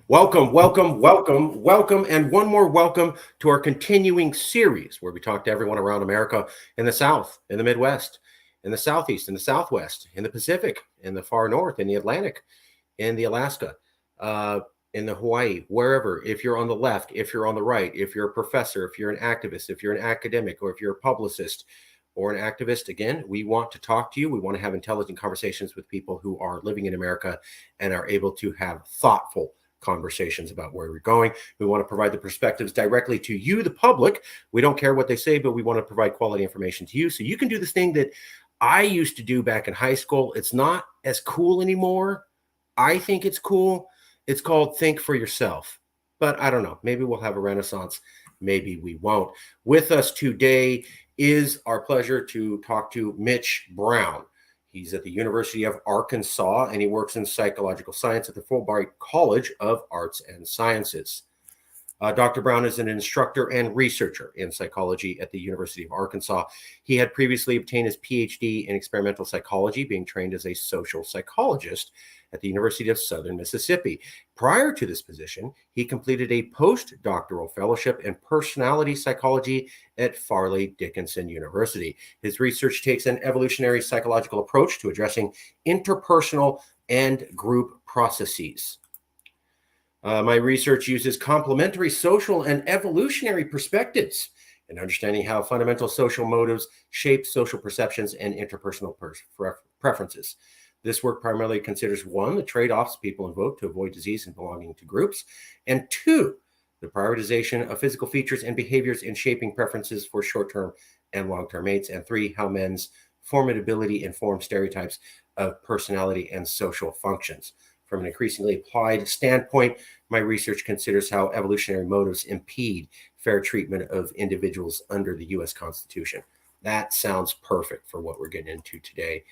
Welcome, welcome, welcome, welcome, and one more welcome to our continuing series where we talk to everyone around America in the South, in the Midwest, in the Southeast, in the Southwest, in the Pacific, in the far North, in the Atlantic, in the Alaska, uh, in the Hawaii, wherever. If you're on the left, if you're on the right, if you're a professor, if you're an activist, if you're an academic, or if you're a publicist or an activist, again, we want to talk to you. We want to have intelligent conversations with people who are living in America and are able to have thoughtful conversations about where we're going. We want to provide the perspectives directly to you, the public. We don't care what they say, but we want to provide quality information to you so you can do this thing that I used to do back in high school. It's not as cool anymore. I think it's cool. It's called Think for Yourself. But I don't know. Maybe we'll have a renaissance. Maybe we won't. With us today is our pleasure to talk to Mitch Brown. He's at the University of Arkansas, and he works in psychological science at the Fulbright College of Arts and Sciences. Dr. Brown is an instructor and researcher in psychology at the University of Arkansas. He had previously obtained his PhD in experimental psychology, being trained as a social psychologist at the University of Southern Mississippi. Prior to this position, he completed a postdoctoral fellowship in personality psychology at Farley Dickinson University. His research takes an evolutionary psychological approach to addressing interpersonal and group processes. My research uses complementary social and evolutionary perspectives in understanding how fundamental social motives shape social perceptions and interpersonal preferences. This work primarily considers, one, the trade-offs people invoke to avoid disease and belonging to groups, and two, the prioritization of physical features and behaviors in shaping preferences for short-term and long-term mates, and three, how men's formidability informs stereotypes of personality and social functions. From an increasingly applied standpoint, my research considers how evolutionary motives impede fair treatment of individuals under the U.S. Constitution. That sounds perfect for what we're getting into today.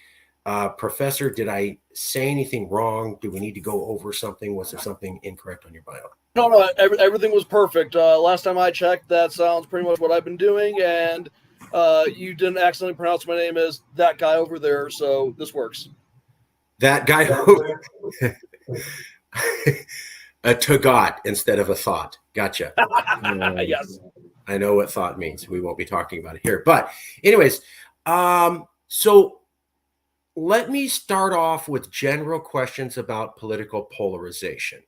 Professor, did I say anything wrong? Do we need to go over something? Was there something incorrect on your bio? No, everything was perfect. Last time I checked, that sounds pretty much what I've been doing, and you didn't accidentally pronounce my name as that guy over there, so this works. That guy who... A Tagot instead of a thought. Gotcha. Yes. I know what thought means. We won't be talking about it here. But anyways, so let me start off with general questions about political polarization.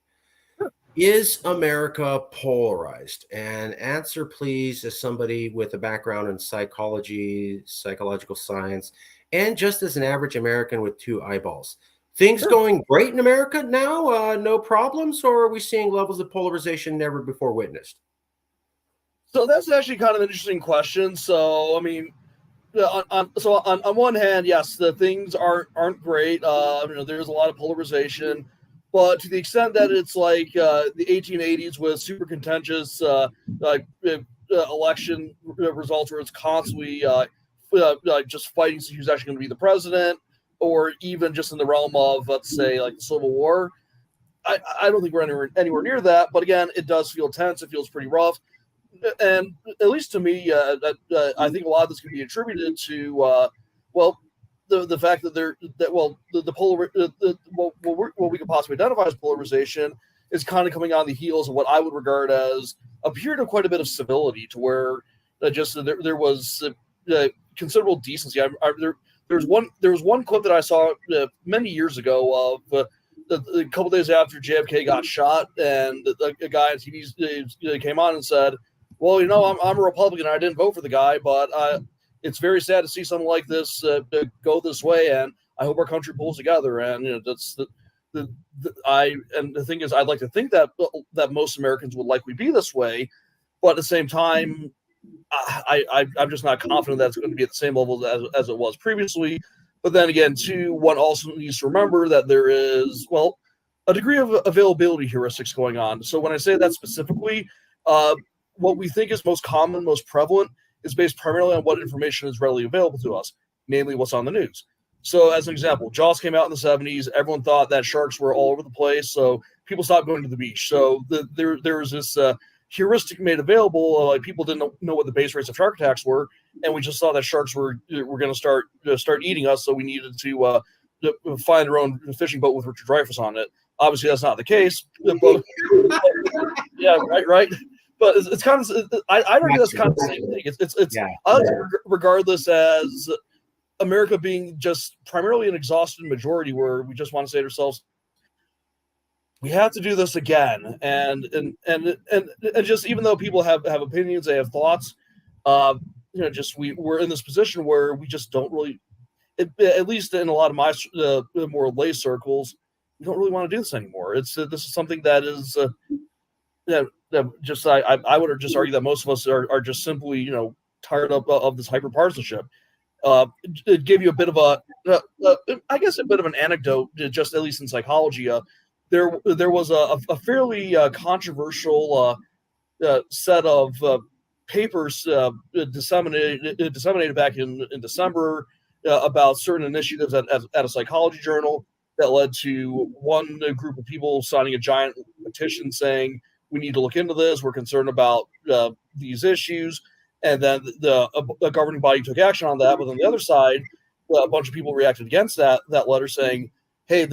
Is America polarized? And answer, please, as somebody with a background in psychology, psychological science, and just as an average American with two eyeballs. Things going great in America now? No problems? Or are we seeing levels of polarization never before witnessed? So that's actually kind of an interesting question. So, I mean, on one hand, yes, the things aren't great. There's a lot of polarization, but to the extent that it's like the 1880s with super contentious election results where it's constantly just fighting who's actually going to be the president, or even just in the realm of, let's say, like the Civil War. I don't think we're anywhere near that. But again, it does feel tense. It feels pretty rough. And at least to me, I think a lot of this can be attributed to, the fact that what we could possibly identify as polarization is kind of coming on the heels of what I would regard as a period of quite a bit of civility, to where there was considerable decency. There was one clip that I saw many years ago of a couple days after JFK got shot, and a guy on TV came on and said, "Well, I'm a Republican. I didn't vote for the guy, but it's very sad to see something like this go this way, and I hope our country pulls together." And that's the thing is, I'd like to think that most Americans would likely be this way, but at the same time, I'm just not confident that it's going to be at the same level as it was previously. But then again, too, one also needs to remember that there is, a degree of availability heuristics going on. So when I say that specifically, what we think is most common, most prevalent, is based primarily on what information is readily available to us, namely what's on the news. So as an example, Jaws came out in the 70s. Everyone thought that sharks were all over the place, so people stopped going to the beach. So there was this heuristic made available. Like, people didn't know what the base rates of shark attacks were, and we just saw that sharks were going to start eating us. So we needed to find our own fishing boat with Richard Dreyfuss on it. Obviously, that's not the case. But yeah, right. But it's kind of I'd argue that's kind of the same thing. It's Yeah. I like to regard this as America being just primarily an exhausted majority, where we just want to say to ourselves, we have to do this again, and just even though people have opinions, they have thoughts, just we're in this position where we just don't really, at least in a lot of my more lay circles, we don't really want to do this anymore. This is something that is that just I would just argue that most of us are just simply tired of this hyper partisanship. It gave you a bit of I guess a bit of an anecdote, just at least in psychology. There was a fairly controversial set of papers disseminated back in December about certain initiatives at a psychology journal that led to one group of people signing a giant petition saying we need to look into this. We're concerned about these issues. And then the governing body took action on that. But on the other side, a bunch of people reacted against that letter saying, hey,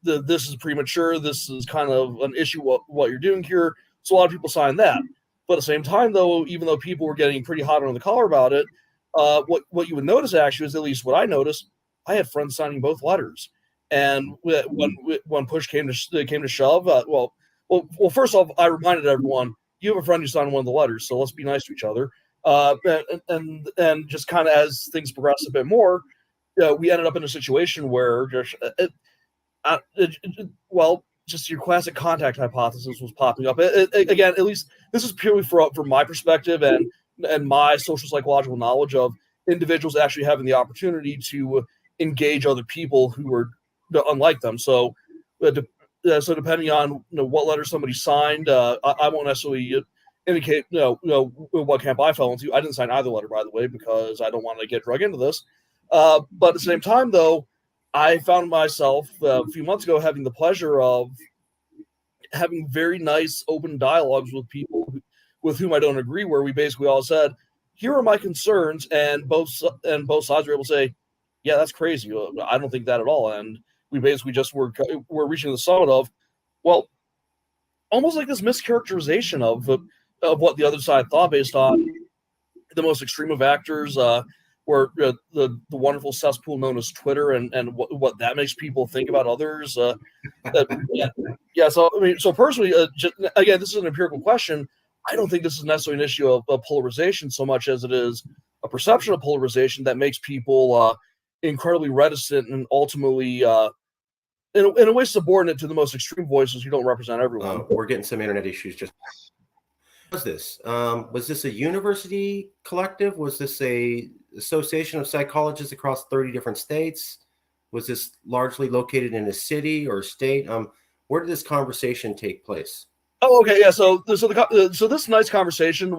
this is premature. This is kind of an issue what you're doing here. So a lot of people signed that. But at the same time, though, even though people were getting pretty hot under the collar about it, what you would notice actually is, at least what I noticed, I had friends signing both letters. And when push came to shove, well, first off, I reminded everyone, you have a friend who signed one of the letters, so let's be nice to each other. And just kind of as things progressed a bit more, we ended up in a situation where just your classic contact hypothesis was popping up. Again, at least this is purely from my perspective and my social psychological knowledge of individuals actually having the opportunity to engage other people who were unlike them. So depending on what letter somebody signed, I won't necessarily indicate what camp I fell into. I didn't sign either letter, by the way, because I don't want to get drug into this. But at the same time, though, I found myself a few months ago having the pleasure of having very nice open dialogues with people with whom I don't agree, where we basically all said, here are my concerns, and both sides were able to say, yeah, that's crazy. I don't think that at all. And we basically just were reaching the summit of, well, almost like this mischaracterization of what the other side thought based on the most extreme of actors, where the wonderful cesspool known as Twitter and what that makes people think about others. Yeah. So I mean, so personally, again, this is an empirical question. I don't think this is necessarily an issue of polarization so much as it is a perception of polarization that makes people incredibly reticent and ultimately, in a way, subordinate to the most extreme voices who don't represent everyone. We're getting some internet issues. Was this a university collective? Was this a association of psychologists across 30 different states? Was this largely located in a city or a state? Where did this conversation take place? Oh, okay, yeah. So this nice conversation.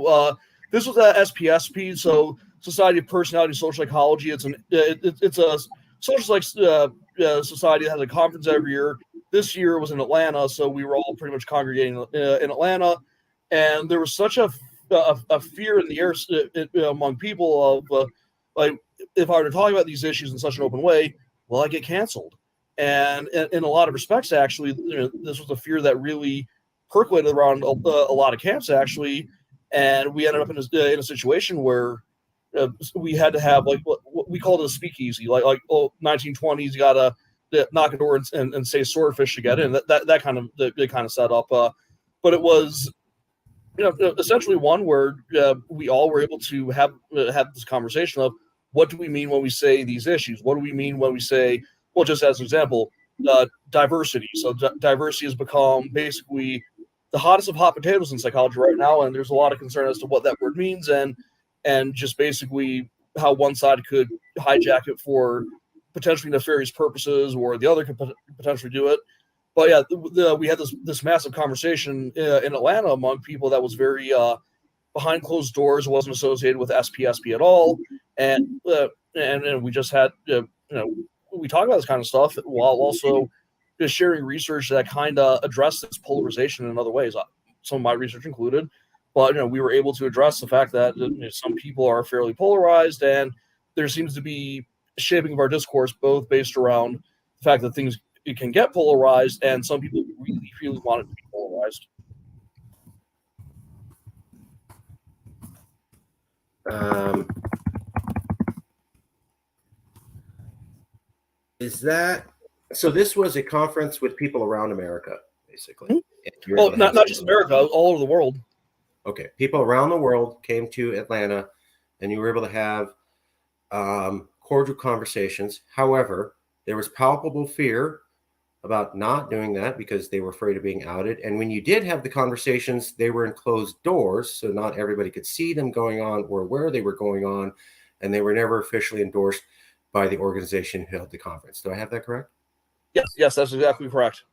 This was at SPSP, so Society of Personality and Social Psychology. It's a social society that has a conference every year. This year was in Atlanta, so we were all pretty much congregating in Atlanta, and there was such a fear in the air among people of like, if I were to talk about these issues in such an open way, will I get canceled? And in a lot of respects, actually, this was a fear that really percolated around a lot of camps, actually, and we ended up in a situation where we had to have like what we called it a speakeasy, like 1920s. You gotta knock a door and say swordfish to get in. That kind of set up. But it was essentially one where we all were able to have this conversation of what do we mean when we say these issues? What do we mean when we say, well, just as an example, diversity. So diversity has become basically the hottest of hot potatoes in psychology right now, and there's a lot of concern as to what that word means and just basically how one side could hijack it for potentially nefarious purposes, or the other could potentially do it. But yeah, we had this massive conversation in Atlanta among people that was very behind closed doors. It wasn't associated with SPSP at all, and we just had we talk about this kind of stuff while also just sharing research that kind of addressed this polarization in other ways. Some of my research included, but we were able to address the fact that some people are fairly polarized, and there seems to be shaping of our discourse both based around the fact that things it can get polarized, and some people really, really want it to be polarized. Is that so? This was a conference with people around America, basically. Well, not just America, all over the world. Okay, people around the world came to Atlanta, and you were able to have cordial conversations. However, there was palpable fear about not doing that because they were afraid of being outed. And when you did have the conversations, they were in closed doors, so not everybody could see them going on or where they were going on, and they were never officially endorsed by the organization who held the conference. Do I have that correct? Yes, that's exactly correct.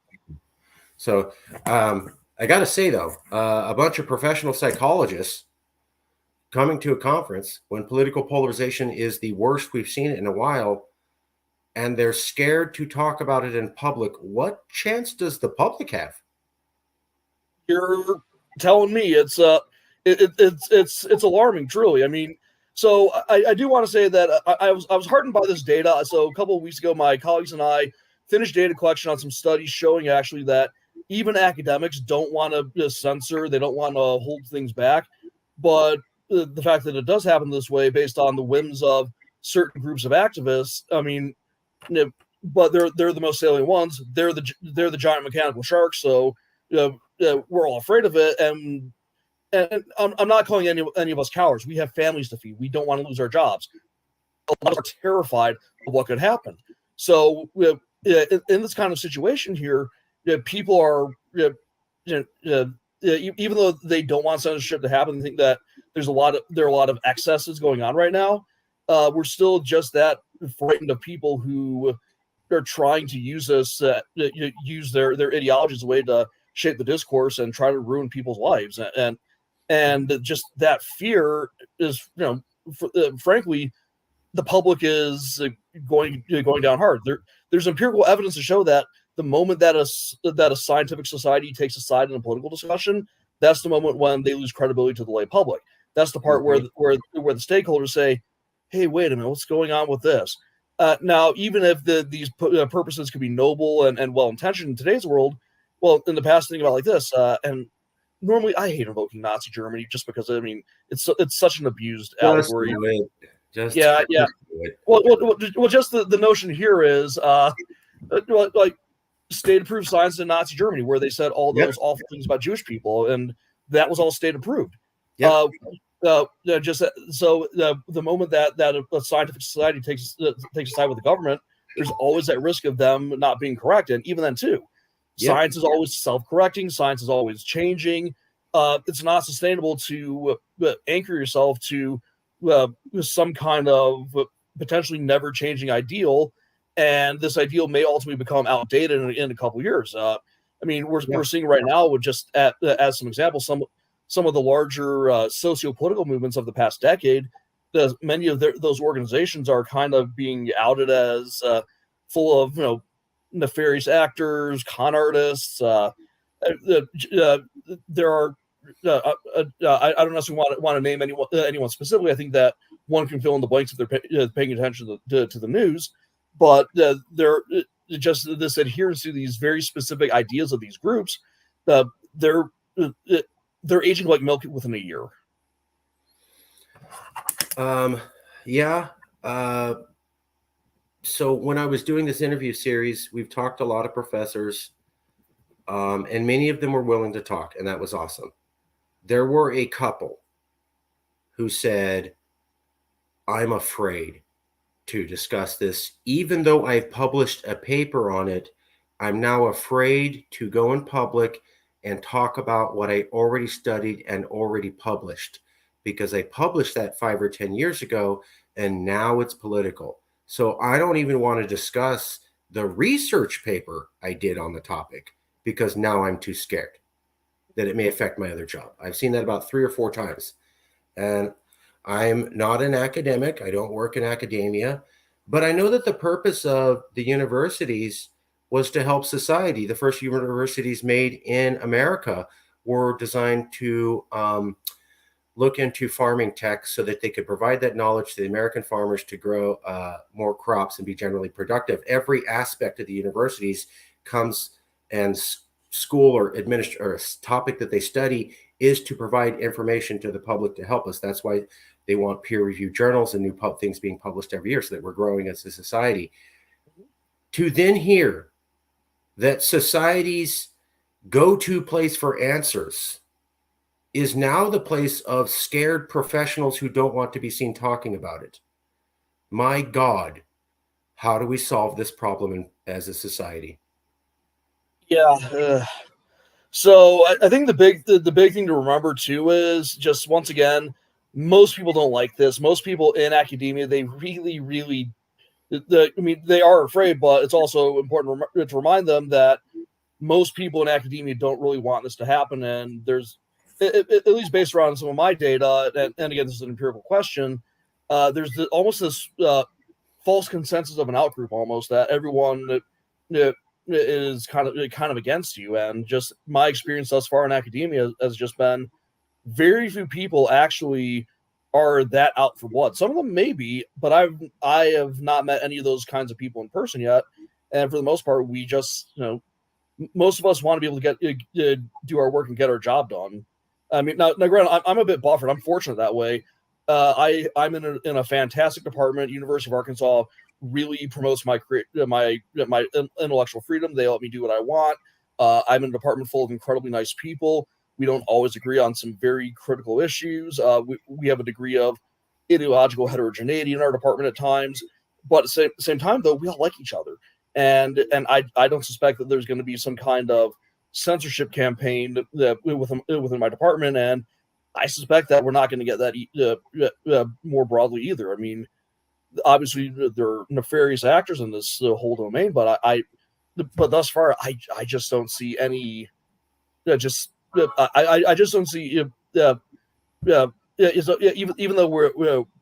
So I got to say, though, a bunch of professional psychologists coming to a conference when political polarization is the worst we've seen it in a while, and they're scared to talk about it in public. What chance does the public have? You're telling me it's alarming, truly. I mean, so I do want to say that I was heartened by this data. So a couple of weeks ago, my colleagues and I finished data collection on some studies showing actually that even academics don't want to censor, they don't want to hold things back, but the fact that it does happen this way based on the whims of certain groups of activists, I mean, but they're the most salient ones. They're the giant mechanical sharks. So we're all afraid of it, and I'm not calling any of us cowards. We have families to feed. We don't want to lose our jobs. A lot of us are terrified of what could happen. So in this kind of situation here, people are even though they don't want censorship to happen, they think that there are a lot of excesses going on right now. We're still just that frightened of people who are trying to use us, use their ideology as a way to shape the discourse and try to ruin people's lives. And just that fear is, frankly, the public is going down hard. There's empirical evidence to show that the moment that a scientific society takes a side in a political discussion, that's the moment when they lose credibility to the lay public. That's the part where the stakeholders say, "Hey, wait a minute, what's going on with this?" Now, even if these purposes could be noble and well intentioned in today's world, well, in the past, think about it like this, and normally I hate invoking Nazi Germany just because I mean it's such an abused allegory. Yeah. Well, just the notion here is like state approved science in Nazi Germany, where they said all those awful things about Jewish people, and that was all state approved. Just so the moment that a scientific society takes a side with the government, there's always that risk of them not being correct, and even then too, science is always self-correcting. Science is always changing. It's not sustainable to anchor yourself to some kind of potentially never changing ideal, and this ideal may ultimately become outdated in a couple of years. I mean, we're seeing right now with just as some examples, some of the larger socio-political movements of the past decade. Many of those organizations are kind of being outed as full of nefarious actors, con artists. There are I don't necessarily want to name anyone specifically. I think that one can fill in the blanks if they're paying attention to the news, but they're just this adherence to these very specific ideas of these groups. They're aging like milk within a year. So when I was doing this interview series, we've talked to a lot of professors, and many of them were willing to talk, and that was awesome. There were a couple who said, "I'm afraid to discuss this. Even though I've published a paper on it, I'm now afraid to go in public and talk about what I already studied and already published, because I published that 5 or 10 years ago, and now it's political. So I don't even want to discuss the research paper I did on the topic because now I'm too scared that it may affect my other job." I've seen that about 3 or 4 times. And I'm not an academic. I don't work in academia. But I know that the purpose of the universities was to help society. The first universities made in America were designed to look into farming tech so that they could provide that knowledge to the American farmers to grow more crops and be generally productive. Every aspect of the universities comes and school or or a topic that they study is to provide information to the public to help us. That's why they want peer-reviewed journals and new things being published every year so that we're growing as a society. To then hear that society's go-to place for answers is now the place of scared professionals who don't want to be seen talking about it. My God, how do we solve this problem as a society? Yeah. So I think the big thing to remember too is just once again, most people don't like this. Most people in academia, they really I mean, they are afraid, but it's also important to remind them that most people in academia don't really want this to happen. And there's, at least based around some of my data, and again, this is an empirical question, there's almost this false consensus of an outgroup almost that everyone is kind of against you. And just my experience thus far in academia has just been very few people actually are that out for blood. Some of them maybe, but I have not met any of those kinds of people in person yet. And for the most part, we just, most of us want to be able to get do our work and get our job done. I mean, now granted, I'm a bit buffered. I'm fortunate that way. I'm in a fantastic department. University of Arkansas really promotes my intellectual freedom. They let me do what I want. I'm in a department full of incredibly nice people. We don't always agree on some very critical issues. We have a degree of ideological heterogeneity in our department at times, but at the same time, though, we all like each other. And I don't suspect that there's going to be some kind of censorship campaign within my department, and I suspect that we're not going to get that more broadly either. I mean, obviously there are nefarious actors in this whole domain, but but thus far I just don't see any. I just don't see. Even though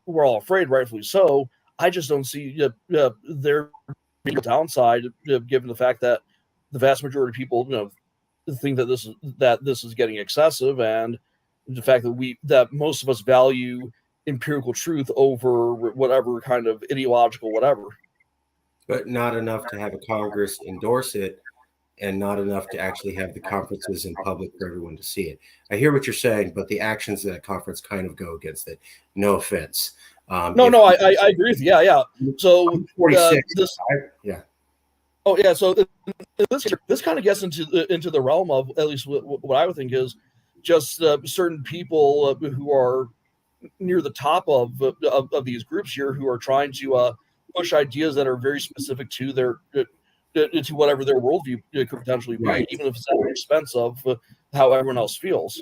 we're all afraid, rightfully so, I just don't see there being a downside, given the fact that the vast majority of people, think that this is getting excessive, and the fact that most of us value empirical truth over whatever kind of ideological whatever. But not enough to have a Congress endorse it, and not enough to actually have the conferences in public for everyone to see it. I hear what you're saying, but the actions of that conference kind of go against it. No offense. I agree with you. Yeah. So 46. Yeah. Oh yeah. So this kind of gets into the realm of, at least what I would think is just certain people who are near the top of these groups here, who are trying to push ideas that are very specific to their to whatever their worldview could potentially be, right, even if it's at the expense of how everyone else feels.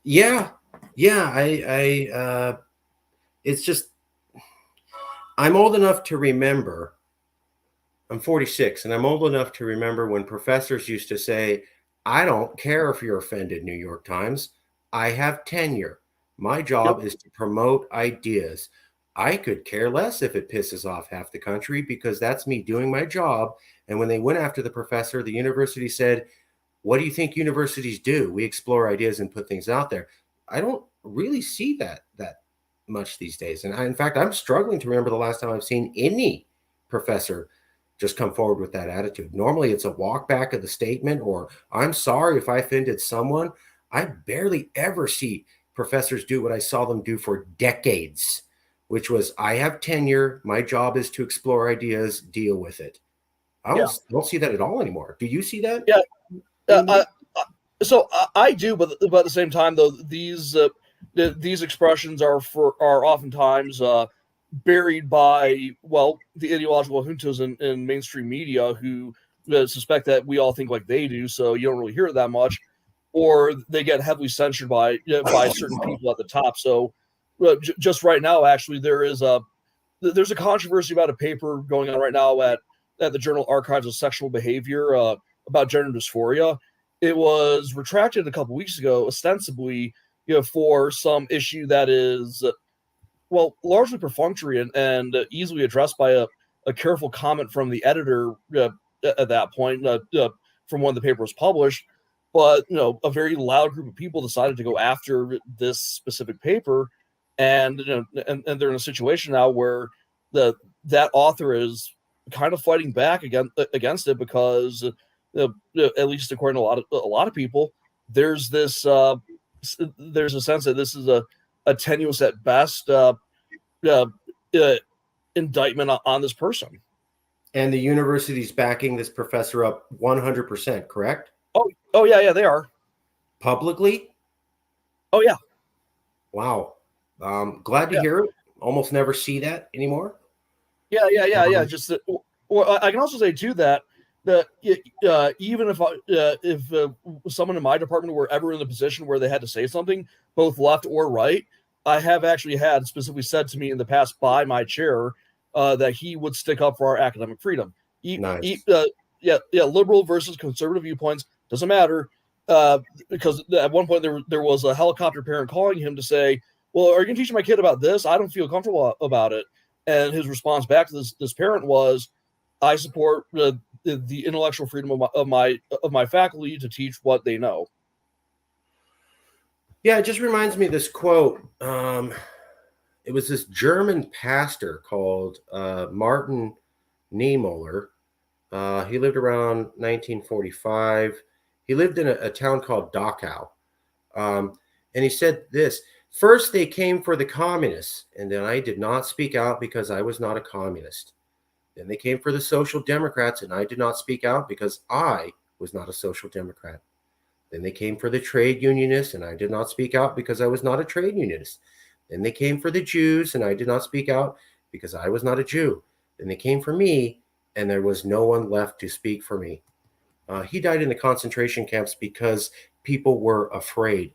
Yeah. I it's just, I'm old enough to remember. I'm 46, and I'm old enough to remember when professors used to say, "I don't care if you're offended, New York Times. I have tenure. My job is to promote ideas. I could care less if it pisses off half the country because that's me doing my job." And when they went after the professor, the university said, "What do you think universities do? We explore ideas and put things out there." I don't really see that much these days. And in fact, I'm struggling to remember the last time I've seen any professor just come forward with that attitude. Normally it's a walk back of the statement, or "I'm sorry if I offended someone." I barely ever see professors do what I saw them do for decades, which was, "I have tenure. My job is to explore ideas, deal with it." I don't see that at all anymore. Do you see that? Yeah. So I do, but at the same time, though, these expressions are oftentimes buried by, well, the ideological juntos in mainstream media, who suspect that we all think like they do, so you don't really hear it that much, or they get heavily censored by certain people at the top. So just right now, actually, there's a controversy about a paper going on right now at the Journal Archives of Sexual Behavior about gender dysphoria. It was retracted a couple weeks ago, ostensibly, for some issue that is, well, largely perfunctory and easily addressed by a careful comment from the editor at that point, from when the paper was published. But a very loud group of people decided to go after this specific paper, and and they're in a situation now where that author is kind of fighting back against it because, at least according to a lot of people, there's there's a sense that this is a tenuous at best uh, uh, indictment on this person. And the university's backing this professor up 100%, correct? Oh yeah, they are. Publicly? Oh yeah. Wow. Glad to Yeah. hear it. Almost never see that anymore. Yeah. Just that, well, I can also say too that even if someone in my department were ever in the position where they had to say something, both left or right, I have actually had specifically said to me in the past by my chair that he would stick up for our academic freedom. Nice. Liberal versus conservative viewpoints doesn't matter, because at one point there was a helicopter parent calling him to say, "Well, are you going to teach my kid about this? I don't feel comfortable about it." And his response back to this parent was, "I support the intellectual freedom of my faculty to teach what they know." Yeah, it just reminds me of this quote. It was this German pastor called Martin Niemöller. He lived around 1945. He lived in a town called Dachau. And he said this: first, they came for the communists, and then I did not speak out because I was not a communist. Then they came for the social democrats, and I did not speak out because I was not a social democrat. Then they came for the trade unionists, and I did not speak out because I was not a trade unionist. Then they came for the Jews, and I did not speak out because I was not a Jew. Then they came for me, and there was no one left to speak for me. He died in the concentration camps because people were afraid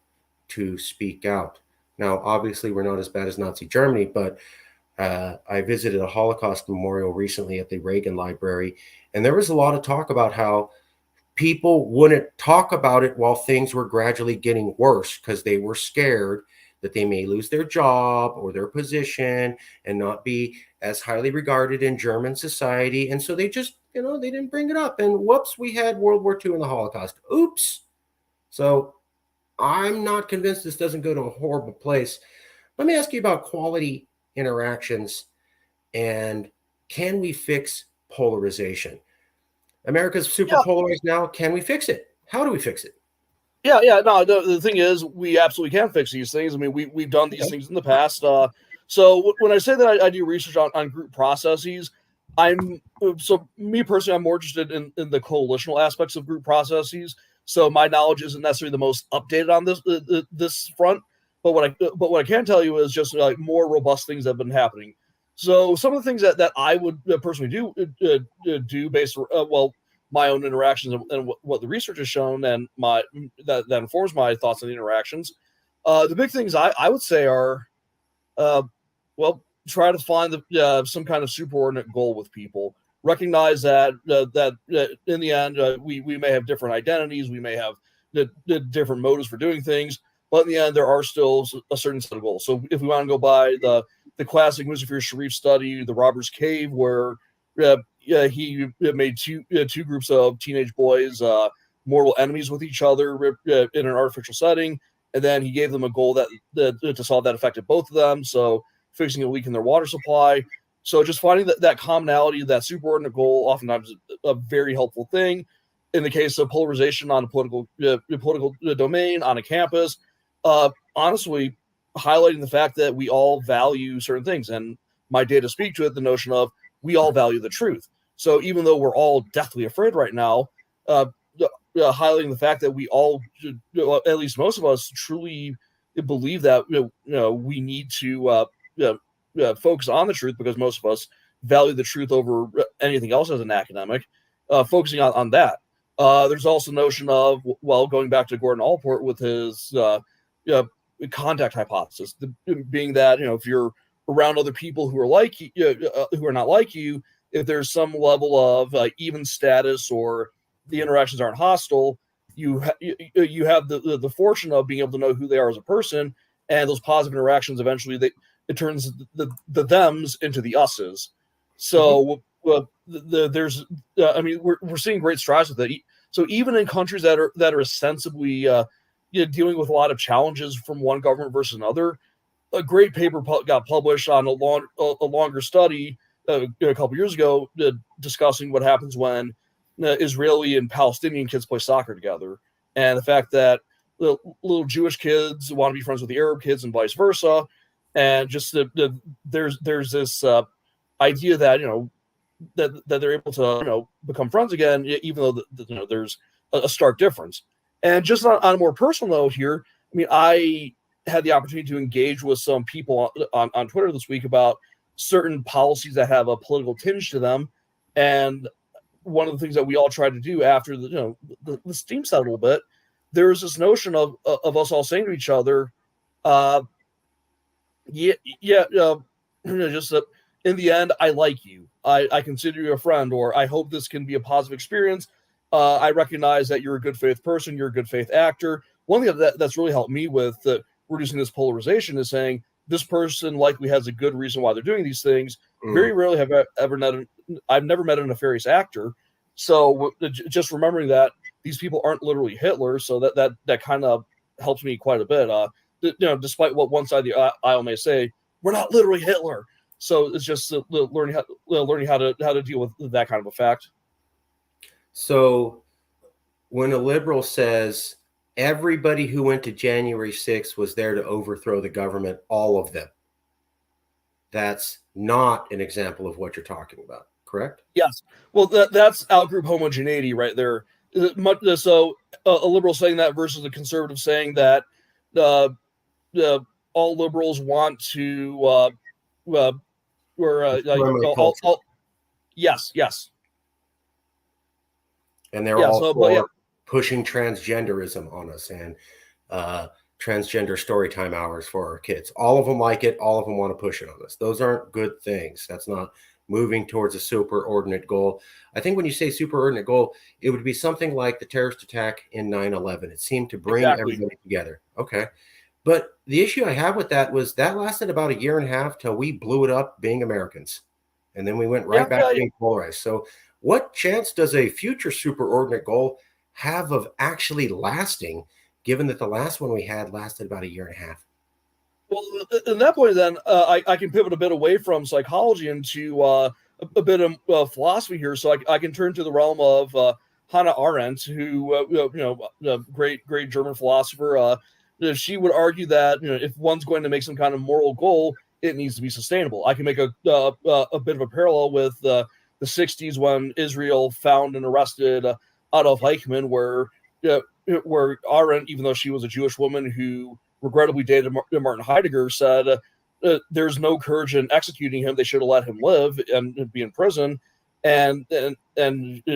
to speak out. Now, obviously, we're not as bad as Nazi Germany, but I visited a Holocaust memorial recently at the Reagan Library, and there was a lot of talk about how people wouldn't talk about it while things were gradually getting worse because they were scared that they may lose their job or their position and not be as highly regarded in German society. And so they just, they didn't bring it up. And whoops, we had World War II and the Holocaust. Oops. So I'm not convinced this doesn't go to a horrible place. Let me ask you about quality interactions and can we fix polarization? America's super polarized now. Can we fix it? How do we fix it? Yeah. No, the thing is, we absolutely can fix these things. I mean, we've done these things in the past. So when I say that I do research on group processes, me personally, I'm more interested in the coalitional aspects of group processes. So my knowledge isn't necessarily the most updated on this front. But what I can tell you is just like more robust things that have been happening. So some of the things that I would personally do based my own interactions and what the research has shown and that informs my thoughts on the interactions. The big things I would say are, try to find some kind of superordinate goal with people. Recognize that in the end, we may have different identities, we may have the different motives for doing things, but in the end, there are still a certain set of goals. So if we want to go by the classic Muzaffar Sharif study, The Robber's Cave, where he made two groups of teenage boys mortal enemies with each other in an artificial setting, and then he gave them a goal that to solve that affected both of them. So fixing a leak in their water supply. So just finding that commonality, that superordinate goal, oftentimes a very helpful thing. In the case of polarization on a political domain on a campus, honestly, highlighting the fact that we all value certain things, and my data speak to it. The notion of we all value the truth. So even though we're all deathly afraid right now, highlighting the fact that we all, at least most of us, truly believe that we need to focus on the truth because most of us value the truth over anything else as an academic. Focusing on that. There's also the notion of, going back to Gordon Allport with his contact hypothesis, being that if you're around other people who are like you, who are not like you, if there's some level of even status or the interactions aren't hostile, you have the fortune of being able to know who they are as a person, and those positive interactions eventually it turns the thems into the us's. So there's we're seeing great strides with it. So even in countries that are ostensibly dealing with a lot of challenges from one government versus another, a great paper got published on a longer study a couple years ago, discussing what happens when Israeli and Palestinian kids play soccer together, and the fact that the little Jewish kids want to be friends with the Arab kids and vice versa, and just there's this idea that that they're able to become friends again, even though there's a stark difference. And just on a more personal note here, I mean, I had the opportunity to engage with some people on Twitter this week about certain policies that have a political tinge to them, and one of the things that we all tried to do after the steam set a little bit, there was this notion of us all saying to each other, just that in the end, I like you. I consider you a friend, or I hope this can be a positive experience. I recognize that you're a good faith person. You're a good faith actor. One thing that's really helped me with reducing this polarization is saying this person likely has a good reason why they're doing these things. Very rarely have I ever met. I've never met a nefarious actor. So just remembering that these people aren't literally Hitler, so that kind of helps me quite a bit. Despite what one side of the aisle may say, we're not literally Hitler. So it's just learning how to deal with that kind of a fact. So when a liberal says everybody who went to January 6th was there to overthrow the government, all of them, that's not an example of what you're talking about, correct? Yes. Well, that's outgroup homogeneity right there. So a liberal saying that versus a conservative saying that all liberals want to yes. And they're all for pushing transgenderism on us and transgender story time hours for our kids. All of them like it. All of them want to push it on us. Those aren't good things. That's not moving towards a superordinate goal. I think when you say superordinate goal, it would be something like the terrorist attack in 9/11. It seemed to bring everybody together. Okay. But the issue I have with that was that lasted about a year and a half till we blew it up being Americans. And then we went right back to being polarized. So what chance does a future superordinate goal have of actually lasting, given that the last one we had lasted about a year and a half? Well, at that point, then I can pivot a bit away from psychology into a bit of philosophy here. So I can turn to the realm of Hannah Arendt, who great German philosopher. She would argue that if one's going to make some kind of moral goal, it needs to be sustainable. I can make a bit of a parallel with the 60s when Israel found and arrested Adolf Eichmann, where Arendt, even though she was a Jewish woman who regrettably dated Martin Heidegger, said there's no courage in executing him. They should have let him live and be in prison. And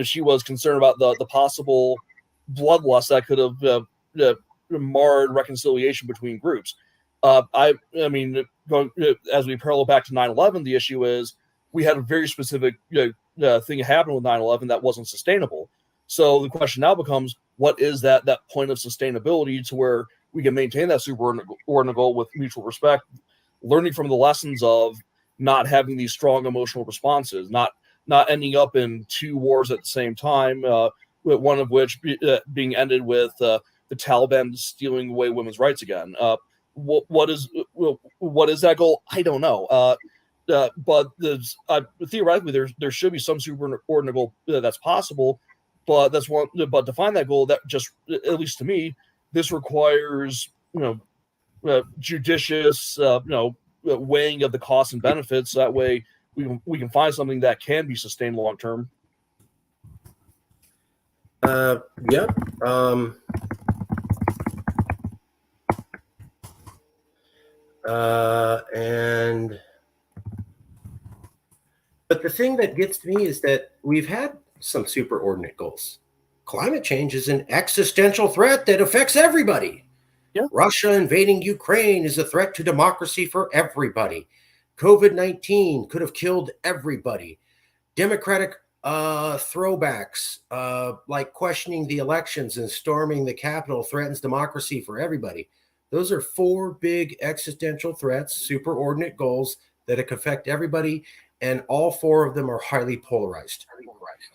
she was concerned about the possible bloodlust that could have marred reconciliation between groups. I mean, as we parallel back to 9/11, the issue is we had a very specific thing happen with 9/11 that wasn't sustainable. So the question now becomes, what is that point of sustainability to where we can maintain that superordinate goal with mutual respect, learning from the lessons of not having these strong emotional responses, not ending up in two wars at the same time, one of which being ended with the Taliban stealing away women's rights again. What is that goal? I don't know. But theoretically, there should be some superordinate goal that's possible. But that's one. But to find that goal, that just, at least to me, this requires judicious weighing of the costs and benefits. That way, we can find something that can be sustained long term. Yep. But the thing that gets me is that we've had some superordinate goals. Climate change is an existential threat that affects everybody. Yeah. Russia invading Ukraine is a threat to democracy for everybody. COVID-19 could have killed everybody. Democratic throwbacks, like questioning the elections and storming the Capitol, threatens democracy for everybody. Those are four big existential threats, superordinate goals that affect everybody, and all four of them are highly polarized.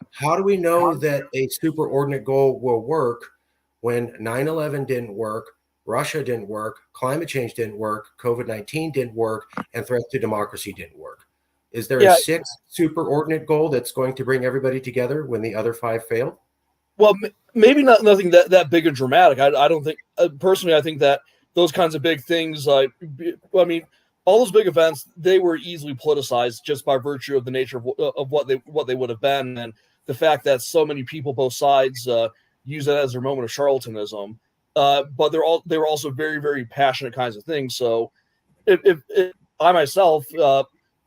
How do we know that a superordinate goal will work when 9/11 didn't work, Russia didn't work, climate change didn't work, COVID-19 didn't work, and threats to democracy didn't work? Is there a sixth superordinate goal that's going to bring everybody together when the other five failed? Well, maybe nothing that big and dramatic. I don't think personally. I think that those kinds of big things, I mean, all those big events, they were easily politicized just by virtue of the nature of what they would have been, and the fact that so many people, both sides, use it as their moment of charlatanism. But they were also very, very passionate kinds of things. So, if I myself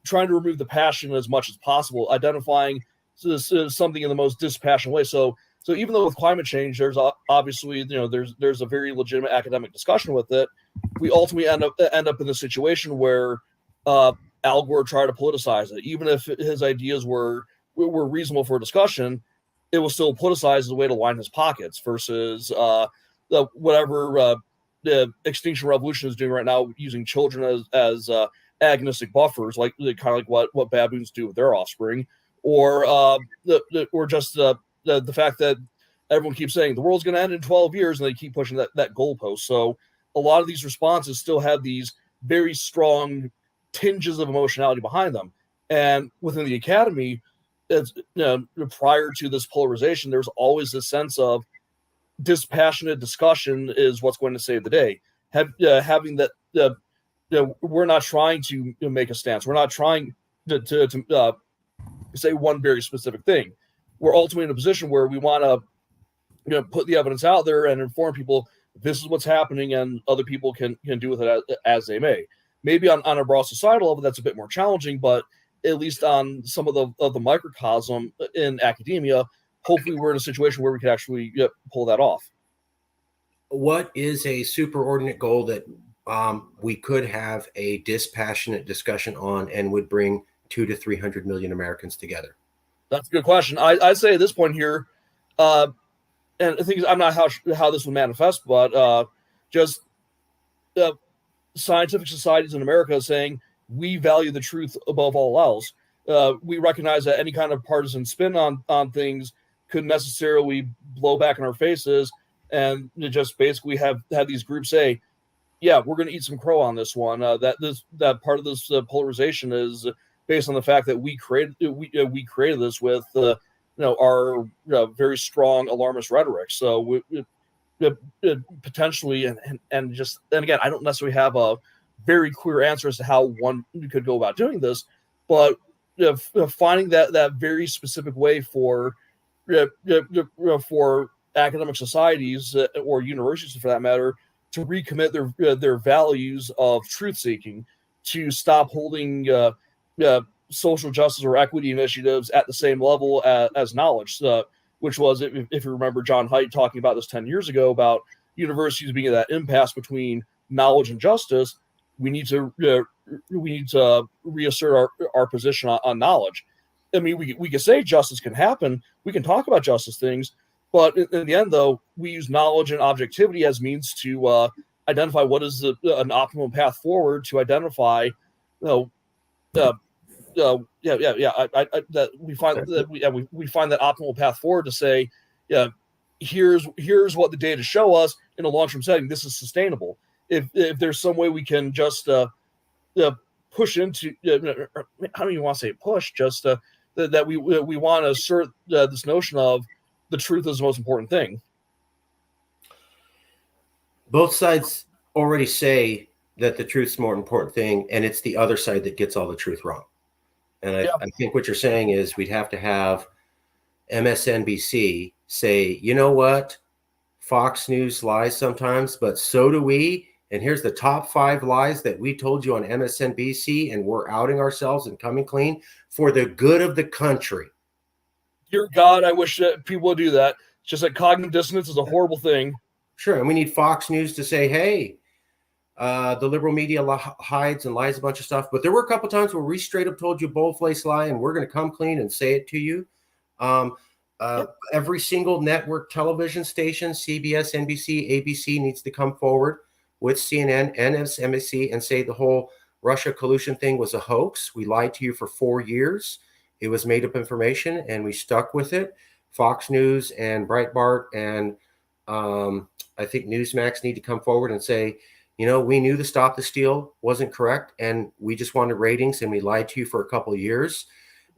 trying to remove the passion as much as possible, identifying something in the most dispassionate way. So even though with climate change, there's obviously, there's a very legitimate academic discussion with it, we ultimately end up in the situation where Al Gore tried to politicize it. Even if his ideas were reasonable for discussion, it was still politicized as a way to line his pockets versus whatever the Extinction Revolution is doing right now, using children as agonistic buffers, like kind of like what baboons do with their offspring, or just the fact that everyone keeps saying the world's going to end in 12 years, and they keep pushing that goalpost. So a lot of these responses still have these very strong tinges of emotionality behind them. And within the academy, prior to this polarization, there's always this sense of dispassionate discussion is what's going to save the day. Having that, we're not trying to make a stance. We're not trying to say one very specific thing. We're ultimately in a position where we want to put the evidence out there and inform people this is what's happening, and other people can do with it as they may. Maybe on a broad societal level, that's a bit more challenging, but at least on some of the microcosm in academia, hopefully we're in a situation where we can actually pull that off. What is a superordinate goal that we could have a dispassionate discussion on and would bring 200 to 300 million Americans together? That's a good question. I'd say at this point here, and the thing is, I'm not how this will manifest, but just scientific societies in America saying we value the truth above all else. We recognize that any kind of partisan spin on things could necessarily blow back in our faces, and just basically have these groups say, yeah, we're going to eat some crow on this one. That part of this polarization is based on the fact that we created this with our very strong alarmist rhetoric. So we potentially and again, I don't necessarily have a very clear answer as to how one could go about doing this, but finding that very specific way for academic societies or universities, for that matter, to recommit their values of truth seeking, to stop holding social justice or equity initiatives at the same level as knowledge, which was, if you remember, John Haidt talking about this 10 years ago about universities being at that impasse between knowledge and justice. We need to reassert our position on knowledge. I mean, we can say justice can happen. We can talk about justice things, but in the end, though, we use knowledge and objectivity as means to identify what is an optimal path forward to identify, that we find that we find that optimal path forward to say, yeah, here's what the data show us in a long-term setting. This is sustainable. If there's some way we can just push into, I don't even want to say push, just that we want to assert this notion of the truth is the most important thing. Both sides already say that the truth's the more important thing, and it's the other side that gets all the truth wrong. And I think what you're saying is we'd have to have MSNBC say, you know what, Fox News lies sometimes, but so do we. And here's the top 5 lies that we told you on MSNBC, and we're outing ourselves and coming clean for the good of the country. Dear God, I wish that people would do that. It's just that cognitive dissonance is a horrible thing. Sure, and we need Fox News to say, hey, the liberal media hides and lies a bunch of stuff. But there were a couple times where we straight up told you bold-faced lie, and we're going to come clean and say it to you. Every single network television station, CBS, NBC, ABC, needs to come forward with CNN and MSNBC and say the whole Russia collusion thing was a hoax. We lied to you for 4 years. It was made up information, and we stuck with it. Fox News and Breitbart and I think Newsmax need to come forward and say, We knew the Stop the Steal wasn't correct, and we just wanted ratings, and we lied to you for a couple of years.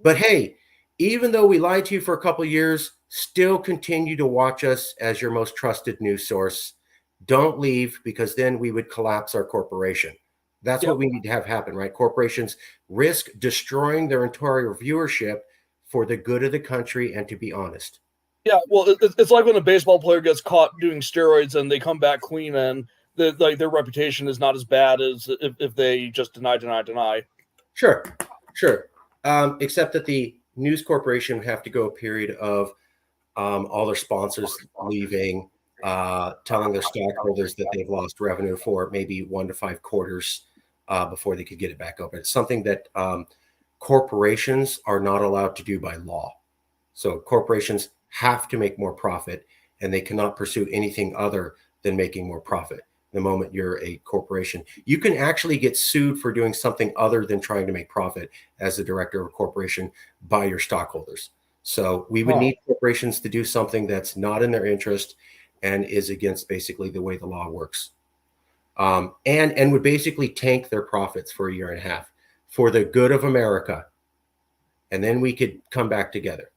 But hey, even though we lied to you for a couple of years, still continue to watch us as your most trusted news source. Don't leave, because then we would collapse our corporation. That's what we need to have happen, right? Corporations risk destroying their entire viewership for the good of the country and to be honest. Yeah, well, it's like when a baseball player gets caught doing steroids and they come back clean, and their reputation is not as bad as if they just deny. Sure. Except that the news corporation would have to go a period of all their sponsors leaving, telling their stockholders that they've lost revenue for maybe 1 to 5 quarters before they could get it back open. It's something that corporations are not allowed to do by law. So corporations have to make more profit, and they cannot pursue anything other than making more profit. The moment you're a corporation, you can actually get sued for doing something other than trying to make profit as the director of a corporation by your stockholders. So we would need corporations to do something that's not in their interest and is against basically the way the law works. And would basically tank their profits for a year and a half for the good of America. And then we could come back together.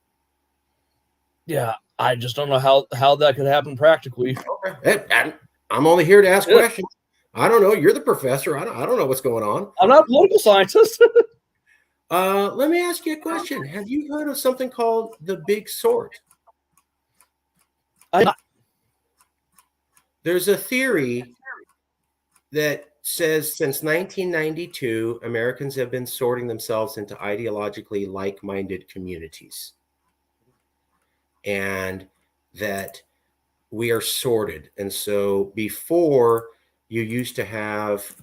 Yeah, I just don't know how that could happen practically. Okay. I'm only here to ask questions. I don't know. You're the professor. I don't know what's going on. I'm not a political scientist. Let me ask you a question. Have you heard of something called the Big Sort? There's a theory that says since 1992, Americans have been sorting themselves into ideologically like-minded communities. And that we are sorted. And so before, you used to have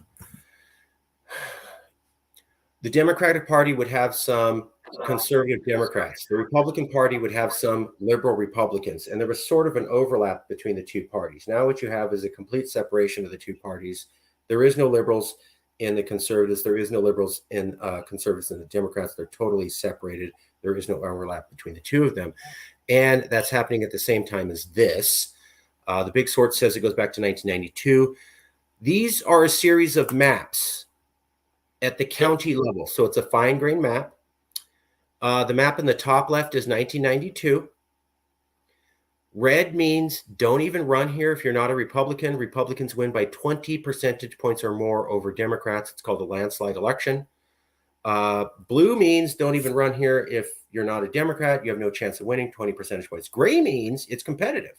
the Democratic Party would have some conservative Democrats. The Republican Party would have some liberal Republicans. And there was sort of an overlap between the two parties. Now what you have is a complete separation of the two parties. There is no liberals in the conservatives. There is no liberals in conservatives and the Democrats. They're totally separated. There is no overlap between the two of them. And that's happening at the same time as this. The Big Sort says it goes back to 1992. These are a series of maps at the county level. So it's a fine-grained map. The map in the top left is 1992. Red means don't even run here if you're not a Republican. Republicans win by 20 percentage points or more over Democrats. It's called a landslide election. Blue means don't even run here if you're not a Democrat. You have no chance of winning, 20 percentage points. Gray means it's competitive.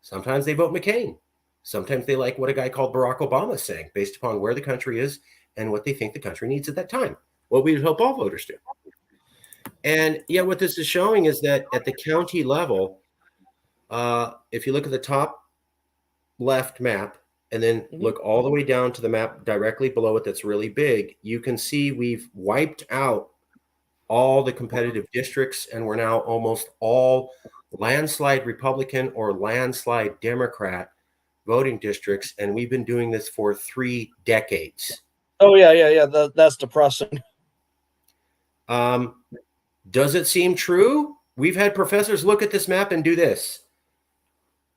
Sometimes they vote McCain. Sometimes they like what a guy called Barack Obama is saying, based upon where the country is and what they think the country needs at that time. What we would hope all voters do. And yeah, what this is showing is that at the county level, if you look at the top left map and then look all the way down to the map directly below it that's really big, you can see we've wiped out all the competitive districts, and we're now almost all landslide Republican or landslide Democrat voting districts, and we've been doing this for 3 decades. Oh yeah. That's depressing. Does it seem true? We've had professors look at this map and do this.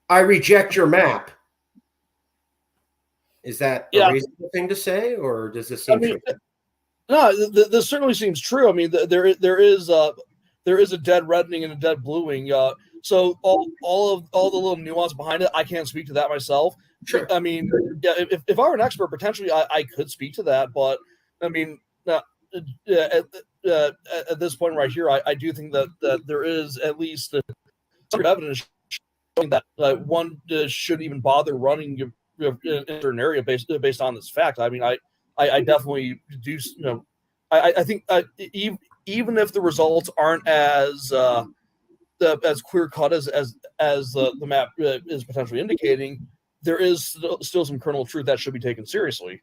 I reject your map. Is that a reasonable thing to say, or does this seem true? No, this certainly seems true. I mean, there is a dead reddening and a dead bluing. So all the little nuance behind it, I can't speak to that myself. Sure. I mean, yeah, if I were an expert, potentially I could speak to that. But I mean, at this point right here, I do think that there is at least some evidence showing that one should even bother running in a certain area based on this fact. I mean, I definitely do. I think even if the results aren't as clear cut as the map is potentially indicating, there is still some kernel of truth that should be taken seriously.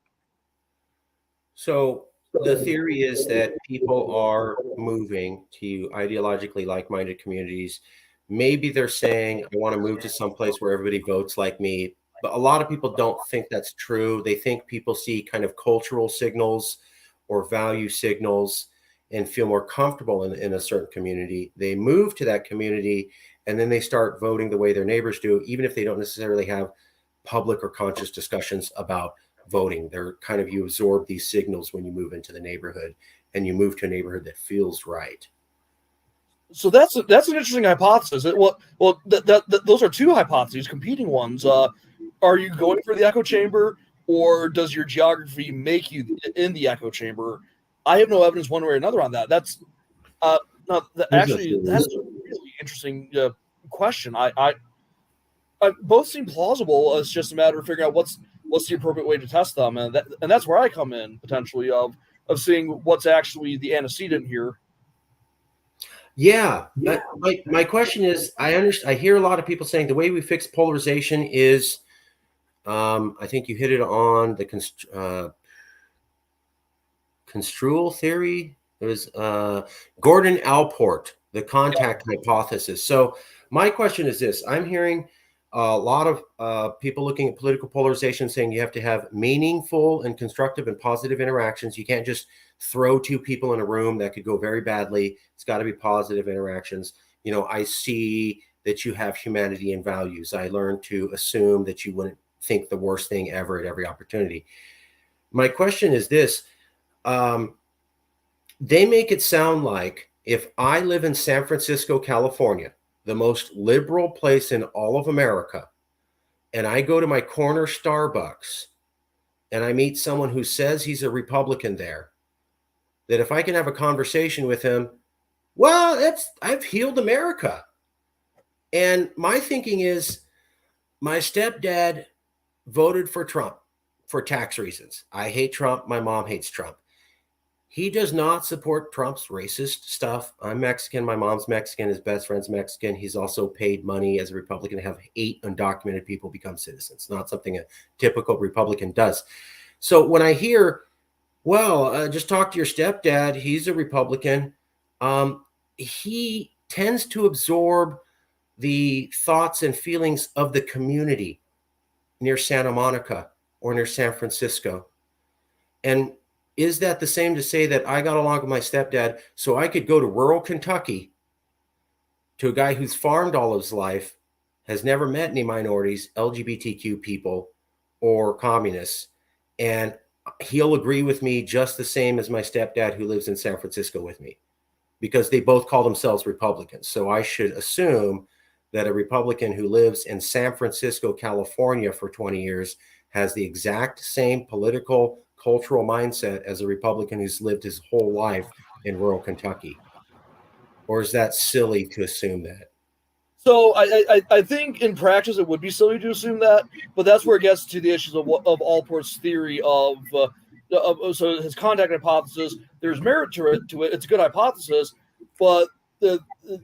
So the theory is that people are moving to ideologically like-minded communities. Maybe they're saying, I want to move to some place where everybody votes like me. But a lot of people don't think that's true. They think people see kind of cultural signals or value signals and feel more comfortable in a certain community. They move to that community, and then they start voting the way their neighbors do, even if they don't necessarily have public or conscious discussions about voting. They're kind of, you absorb these signals when you move into the neighborhood, and you move to a neighborhood that feels right. So that's an interesting hypothesis. Those are two hypotheses, competing ones. Are you going for the echo chamber, or does your geography make you in the echo chamber? I have no evidence one way or another on that. That's actually that's a really interesting question. Both seem plausible. It's just a matter of figuring out what's the appropriate way to test them, and that's where I come in potentially of seeing what's actually the antecedent here. Yeah, my question is, I hear a lot of people saying the way we fix polarization is, I think you hit it on the construal theory. It was Gordon Allport, the contact hypothesis. So my question is this: I'm hearing a lot of people looking at political polarization saying you have to have meaningful and constructive and positive interactions. You can't just throw two people in a room. That could go very badly. It's got to be positive interactions. You know, I see that you have humanity and values. I learned to assume that you wouldn't think the worst thing ever at every opportunity. My question is this: they make it sound like if I live in San Francisco, California, the most liberal place in all of America, and I go to my corner Starbucks and I meet someone who says he's a Republican there, that if I can have a conversation with him, well, I've healed America. And my thinking is, my stepdad voted for Trump for tax reasons. I hate Trump. My mom hates Trump. He does not support Trump's racist stuff. I'm Mexican. My mom's Mexican. His best friend's Mexican. He's also paid money as a Republican to have 8 undocumented people become citizens. Not something a typical Republican does. So when I hear, well, just talk to your stepdad, he's a Republican, he tends to absorb the thoughts and feelings of the community near Santa Monica or near San Francisco. And is that the same to say that I got along with my stepdad so I could go to rural Kentucky to a guy who's farmed all his life, has never met any minorities, LGBTQ people, or communists, and he'll agree with me just the same as my stepdad who lives in San Francisco with me, because they both call themselves Republicans. So I should assume that a Republican who lives in San Francisco, California for 20 years has the exact same political, cultural mindset as a Republican who's lived his whole life in rural Kentucky. Or is that silly to assume that? So I think in practice it would be silly to assume that, but that's where it gets to the issues of Allport's theory of so his contact hypothesis. There's merit to it. It's a good hypothesis, but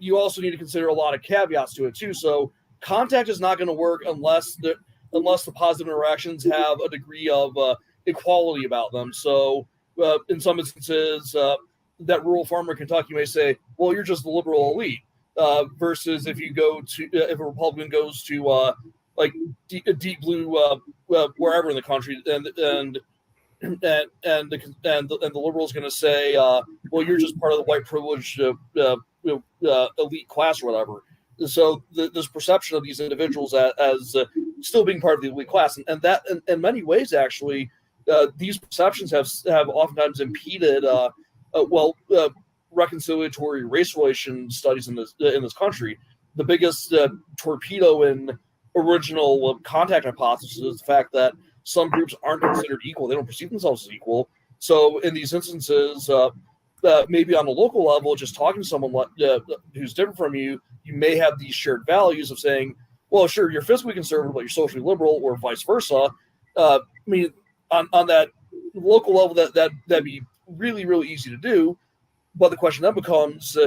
you also need to consider a lot of caveats to it too. So contact is not going to work unless the positive interactions have a degree of equality about them. So in some instances, that rural farmer in Kentucky may say, "Well, you're just the liberal elite." Versus if you go to if a Republican goes to like deep blue wherever in the country, and the liberal is going to say, well, you're just part of the white privileged elite class or whatever. So this perception of these individuals as still being part of the elite class, and that in many ways actually these perceptions have oftentimes impeded reconciliatory race relation studies in this country. The biggest torpedo in original contact hypothesis is the fact that some groups aren't considered equal. They don't perceive themselves as equal. So in these instances, maybe on a local level, just talking to someone who's different from you, you may have these shared values of saying, well, sure, you're fiscally conservative, but you're socially liberal, or vice versa. I mean, on that local level, that'd be really, really easy to do. But the question then becomes,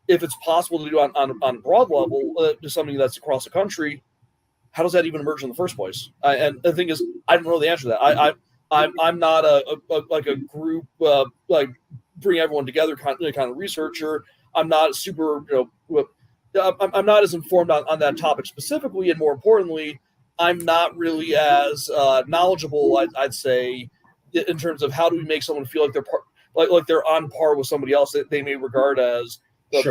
if it's possible to do on a broad level, to something that's across the country, how does that even emerge in the first place? And the thing is, I don't know the answer to that. I'm not a group like bring everyone together kind of researcher. I'm not super, I'm not as informed on that topic specifically, and more importantly, I'm not really as knowledgeable, I'd say, in terms of how do we make someone feel like they're like they're on par with somebody else that they may regard as like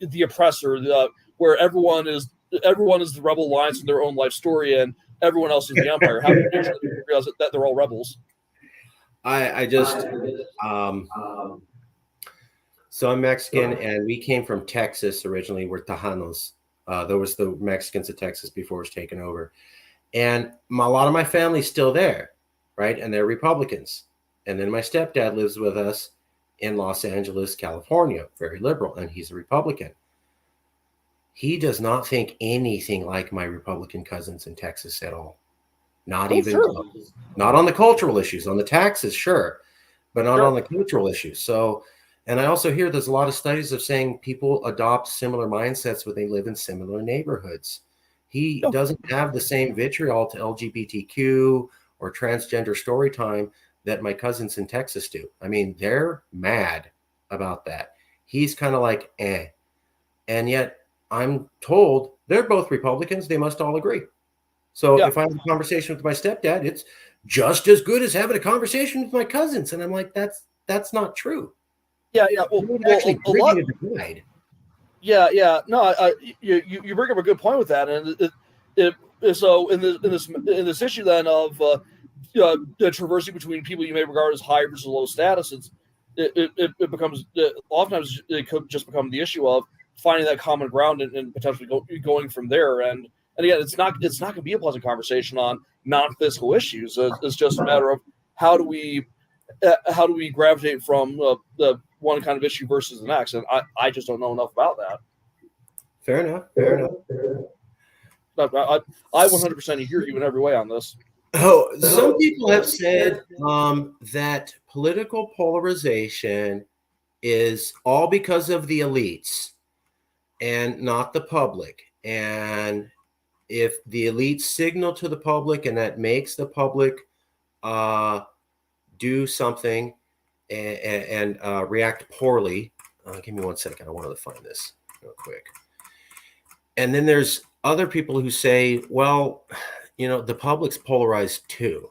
the oppressor, where everyone is the rebel alliance in their own life story, and everyone else is the empire. How do you make sure that you realize that they're all rebels? I just so I'm Mexican, and we came from Texas originally. We're Tejanos. There was the Mexicans of Texas before it was taken over, and a lot of my family's still there, right? And they're Republicans. And then my stepdad lives with us in Los Angeles, California, very liberal, and he's a Republican. He does not think anything like my Republican cousins in Texas at all. Not even close. Not on the cultural issues, on the taxes, sure, but not on the cultural issues. So, and I also hear there's a lot of studies of saying people adopt similar mindsets when they live in similar neighborhoods. He doesn't have the same vitriol to LGBTQ or transgender story time that my cousins in Texas do. I mean, they're mad about that. He's kind of like, eh. And yet I'm told they're both Republicans. They must all agree. So if I have a conversation with my stepdad, it's just as good as having a conversation with my cousins. And I'm like, that's not true. Yeah. Well, actually, a lot. Yeah. No, you bring up a good point with that, and so in this issue then of the traversing between people you may regard as high versus low status, it becomes oftentimes it could just become the issue of finding that common ground and potentially going from there. And again, it's not going to be a pleasant conversation on non-fiscal issues. It's just a matter of how do we gravitate from the one kind of issue versus the next. And I just don't know enough about that. Fair enough. I 100% hear you in every way on this. Oh, some people have said that political polarization is all because of the elites and not the public. And if the elites signal to the public and that makes the public do something and react poorly. Give me 1 second. I wanted to find this real quick. And then there's other people who say, well, the public's polarized too.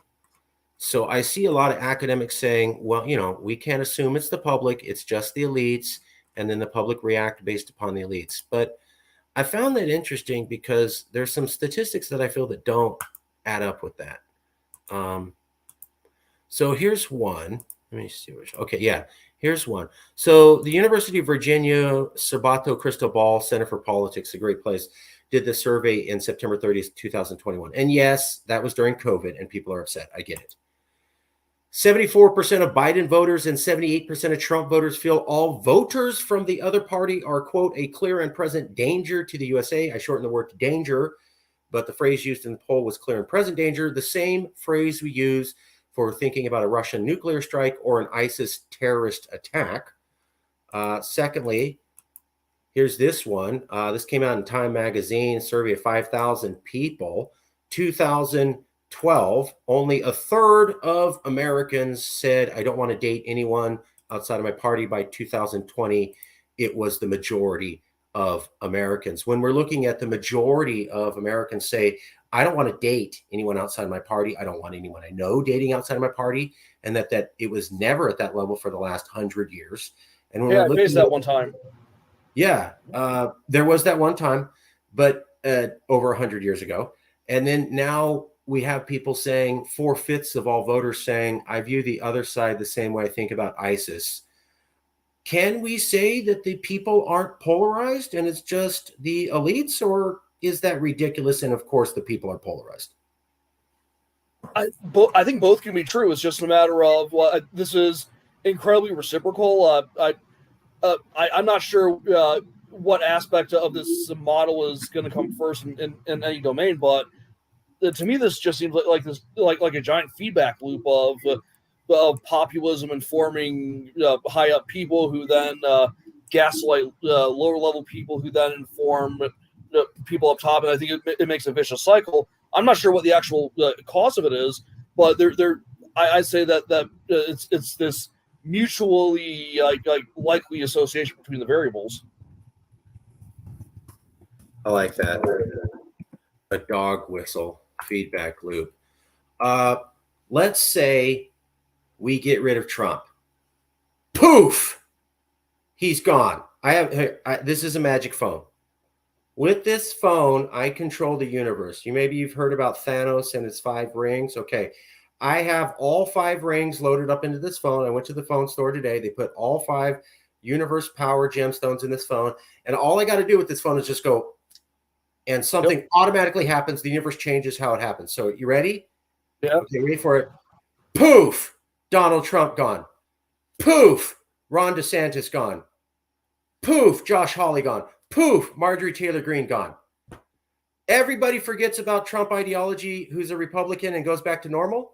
So I see a lot of academics saying, well, we can't assume it's the public. It's just the elites. And then the public react based upon the elites. But I found that interesting because there's some statistics that I feel that don't add up with that. So here's one. Let me see. Okay, yeah, here's one. So the University of Virginia, Cervato Cristobal Center for Politics, a great place, did the survey in September 30th, 2021. And yes, that was during COVID, and people are upset. I get it. 74% of Biden voters and 78% of Trump voters feel all voters from the other party are, quote, a clear and present danger to the USA. I shortened the word to danger, but the phrase used in the poll was clear and present danger, the same phrase we use for thinking about a Russian nuclear strike or an ISIS terrorist attack. Secondly, here's this one. This came out in Time Magazine, survey of 5,000 people. 2012, only a third of Americans said, I don't want to date anyone outside of my party. By 2020, it was the majority of Americans. When we're looking at the majority of Americans say, I don't want to date anyone outside my party. I don't want anyone I know dating outside of my party. And that it was never at that level for the last 100 years. And when I faced that one time. Yeah, there was that one time, but over 100 years ago. And then now we have people saying 4/5 of all voters saying, I view the other side the same way I think about ISIS. Can we say that the people aren't polarized and it's just the elites, or is that ridiculous? And of course, the people are polarized. I think both can be true. It's just a matter of this is incredibly reciprocal. I'm not sure what aspect of this model is going to come first in any domain, but to me, this just seems like a giant feedback loop of populism informing high up people who then gaslight lower level people who then inform people up top, and I think it makes a vicious cycle. I'm not sure what the actual cause of it is, but I say that it's this mutually likely association between the variables. I like that. A dog whistle feedback loop. Let's say we get rid of Trump. Poof! He's gone. This is a magic phone. With this phone, I control the universe. You've heard about Thanos and his 5 rings. Okay. I have all 5 rings loaded up into this phone. I went to the phone store today. They put all 5 universe power gemstones in this phone. And all I got to do with this phone is just go, and something automatically happens. The universe changes how it happens. So you ready? Yeah. Okay, ready for it. Poof! Donald Trump gone. Poof! Ron DeSantis gone. Poof! Josh Hawley gone. Poof! Marjorie Taylor Greene gone. Everybody forgets about Trump ideology who's a Republican and goes back to normal.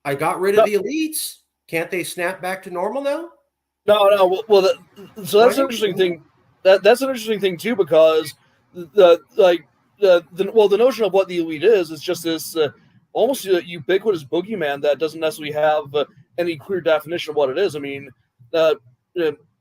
I got rid of the elites. Can't they snap back to normal now? No. Well, so that's an interesting thing. That's an interesting thing too, because the notion of what the elite is just this almost ubiquitous boogeyman that doesn't necessarily have any clear definition of what it is. I mean,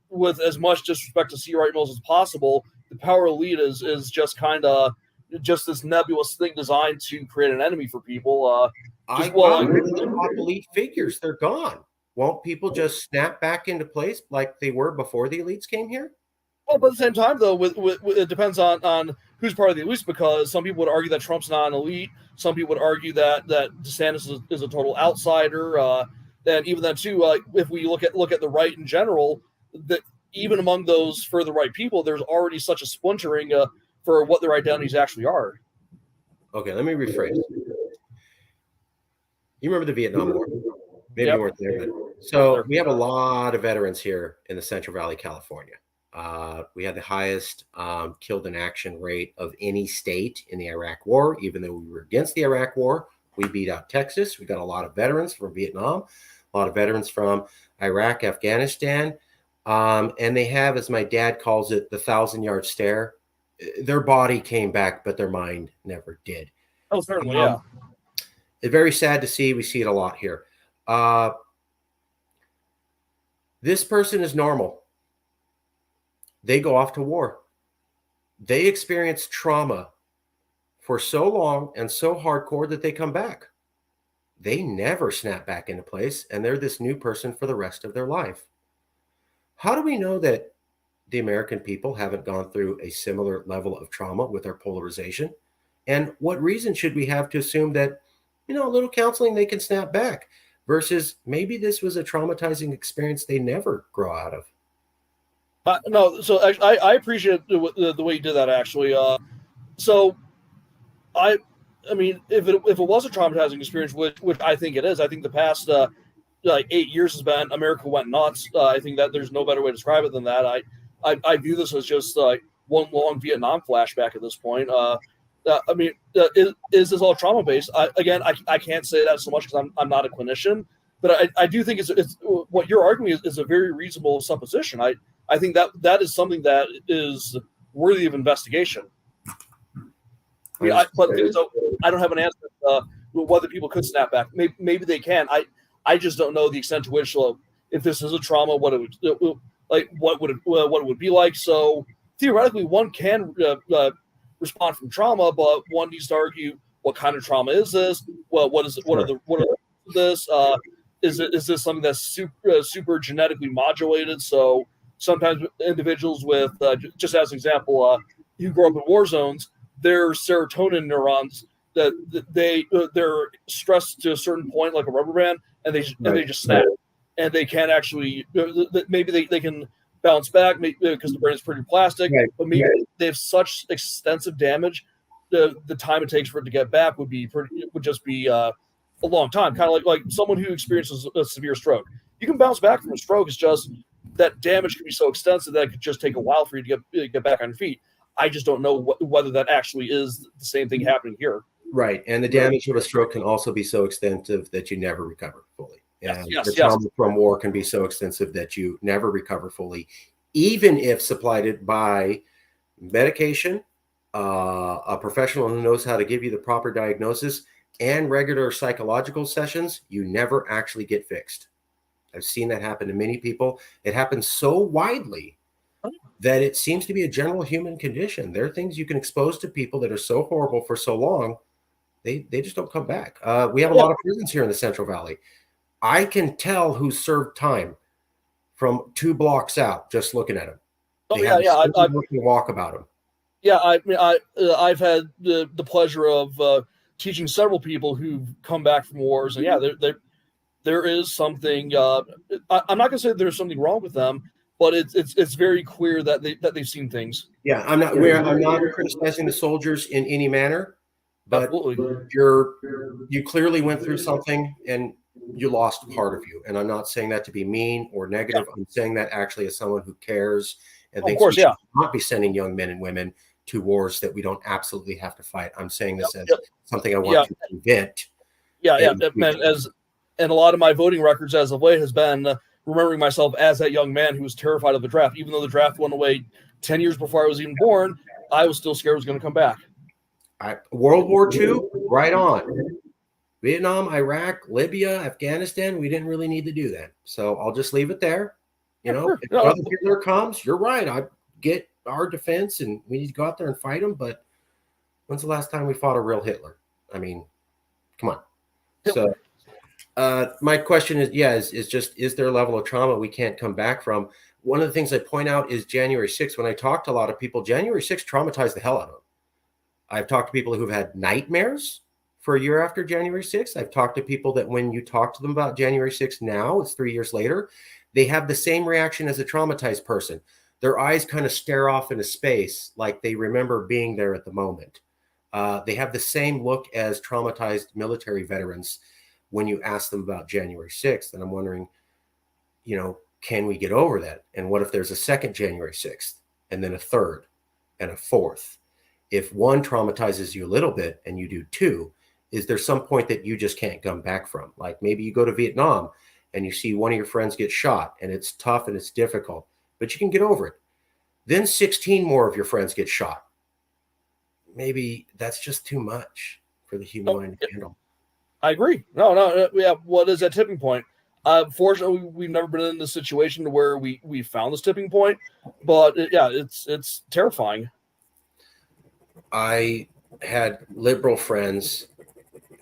with as much disrespect to C. Wright Mills as possible, the power elite is just kind of just this nebulous thing designed to create an enemy for people. I got rid of the top elite figures. They're gone. Won't people just snap back into place like they were before the elites came here? Well, but at the same time, though, it depends on who's part of the elites, because some people would argue that Trump's not an elite. Some people would argue that DeSantis is a total outsider. And even then, too, if we look at the right in general, that even among those further right people, there's already such a splintering for what their identities actually are. Okay, let me rephrase. You remember the Vietnam War? Maybe you weren't there. So we have a lot of veterans here in the Central Valley, California. We had the highest killed in action rate of any state in the Iraq War. Even though we were against the Iraq War, we beat out Texas. We got a lot of veterans from Vietnam, a lot of veterans from Iraq, Afghanistan. And they have, as my dad calls it, the 1,000-yard stare. Their body came back, but their mind never did. Oh, certainly, yeah. It's very sad to see. We see it a lot here. This person is normal. They go off to war. They experience trauma for so long and so hardcore that they come back. They never snap back into place, and they're this new person for the rest of their life. How do we know that the American people haven't gone through a similar level of trauma with our polarization? And what reason should we have to assume that, a little counseling, they can snap back, versus maybe this was a traumatizing experience they never grow out of? No, so I appreciate the way you did that, actually. So I mean, if it was a traumatizing experience, which I think it is, I think the past 8 years has been America went nuts. I think that there's no better way to describe it than that. I view this as just one long Vietnam flashback at this point. I mean, is this all trauma based? I can't say that so much because I'm not a clinician, but I do think it's what you're arguing is a very reasonable supposition. I think that is something that is worthy of investigation. I mean, so I don't have an answer whether people could snap back. Maybe they can. I just don't know the extent to which, if this is a trauma, what it would what it would be like. So theoretically, one can respond from trauma, but one needs to argue what kind of trauma is this? Well, what are this? Is this something that's super genetically modulated? So sometimes individuals with, just as an example, who grow up in war zones, their serotonin neurons that they're stressed to a certain point, like a rubber band, and they just snap, and they can't actually. Maybe they can bounce back because the brain is pretty plastic, but maybe they have such extensive damage. The time it takes for it to get back would just be a long time. Kind of like someone who experiences a severe stroke. You can bounce back from a stroke. It's just that damage can be so extensive that it could just take a while for you to get back on your feet. I just don't know whether that actually is the same thing happening here. Right. And the damage of a stroke can also be so extensive that you never recover fully. And the trauma from war can be so extensive that you never recover fully, even if supplied by medication, a professional who knows how to give you the proper diagnosis, and regular psychological sessions. You never actually get fixed. I've seen that happen to many people. It happens so widely that it seems to be a general human condition. There are things you can expose to people that are so horrible for so long, they just don't come back. We have a lot of prisons here in the Central Valley. I can tell who served time from 2 blocks out just looking at them. Oh They yeah, have a yeah. certain look and walk about them. Yeah, I mean, I've had the pleasure of teaching several people who've come back from wars, and yeah, there is something. I'm not going to say there's something wrong with them, but it's very clear that they've seen things. Yeah, I'm not criticizing the soldiers in any manner, but Absolutely. you clearly went through something and you lost part of you. And I'm not saying that to be mean or Yeah. negative. I'm saying that actually as someone who cares and Of thinks we course, should yeah. not be sending young men and women to wars that we don't absolutely have to fight. I'm saying Yep, this as yep. something I want Yeah, to prevent. yeah. In the And future. and a lot of my voting records as of late has been remembering myself as that young man who was terrified of the draft, even though the draft went away 10 years before I was even born. I was still scared it was going to come back. World War II, right on. Vietnam, Iraq, Libya, Afghanistan, we didn't really need to do that. So I'll just leave it there. You Yeah, know, sure. if No, Brother Hitler comes, you're right. I get our defense and we need to go out there and fight him. But when's the last time we fought a real Hitler? I mean, come on. So my question is, is there a level of trauma we can't come back from? One of the things I point out is January 6th. When I talk to a lot of people, January 6th traumatized the hell out of them. I've talked to people who've had nightmares for a year after January 6th. I've talked to people that when you talk to them about January 6th now, it's 3 years later, they have the same reaction as a traumatized person. Their eyes kind of stare off into space like they remember being there at the moment. They have the same look as traumatized military veterans when you ask them about January 6th. And I'm wondering, can we get over that? And what if there's a second January 6th and then a third and a fourth? If one traumatizes you a little bit and you do two, is there some point that you just can't come back from? Like maybe you go to Vietnam and you see one of your friends get shot and it's tough and it's difficult, but you can get over it. Then 16 more of your friends get shot. Maybe that's just too much for the human mind to handle. I agree. No. Yeah. What is that tipping point? Fortunately, we've never been in this situation where we found this tipping point, but it's terrifying. I had liberal friends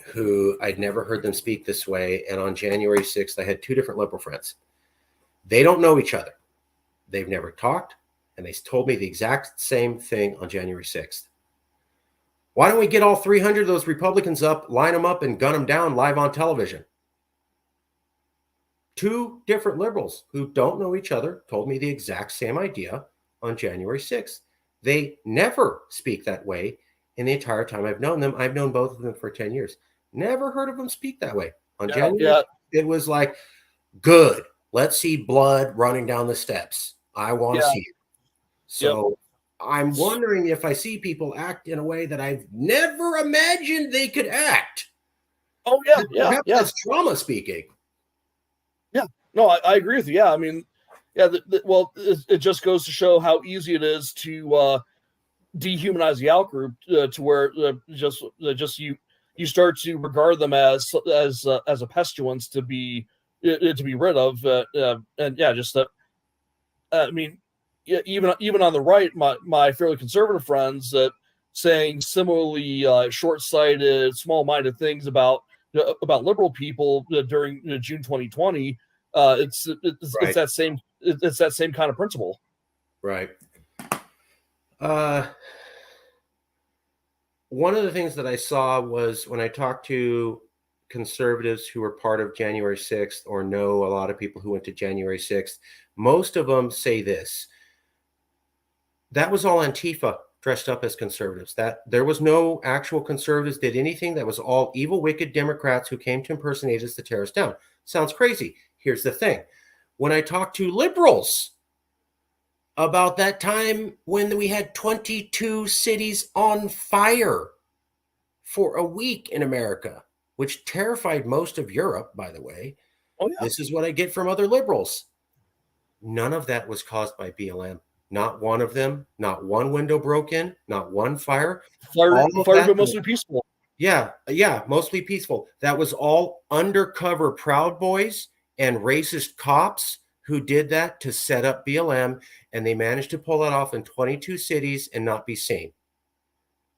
who I'd never heard them speak this way. And on January 6th, I had two different liberal friends. They don't know each other. They've never talked. And they told me the exact same thing on January 6th. Why don't we get all 300 of those Republicans up, line them up, and gun them down live on television? Two different liberals who don't know each other told me the exact same idea on January 6th. They never speak that way in the entire time I've known them. I've known both of them for 10 years. Never heard of them speak that way. On January, it was like, good. Let's see blood running down the steps. I want to see it. So I'm wondering if I see people act in a way that I've never imagined they could act. Oh, yeah. That's trauma speaking. Yeah. No, I agree with you. Yeah. I mean, yeah. Well, it just goes to show how easy it is to dehumanize the out group to where just you start to regard them as a pestilence to be rid of, and yeah, just that. I mean, yeah, even on the right, my fairly conservative friends saying similarly short-sighted, small-minded things about liberal people during June 2020. It's that same kind of principle. Right. One of the things that I saw was when I talked to conservatives who were part of January 6th or know a lot of people who went to January 6th, most of them say this. That was all Antifa dressed up as conservatives. That there was no actual conservatives did anything. That was all evil, wicked Democrats who came to impersonate us to tear us down. Sounds crazy. Here's the thing. When I talked to liberals about that time when we had 22 cities on fire for a week in America, which terrified most of Europe, by the way. Oh, yeah. This is what I get from other liberals. None of that was caused by BLM. Not one of them, not one window broke in, not one fire. Fire but mostly peaceful. Yeah, mostly peaceful. That was all undercover Proud Boys and racist cops who did that to set up BLM, and they managed to pull that off in 22 cities and not be seen.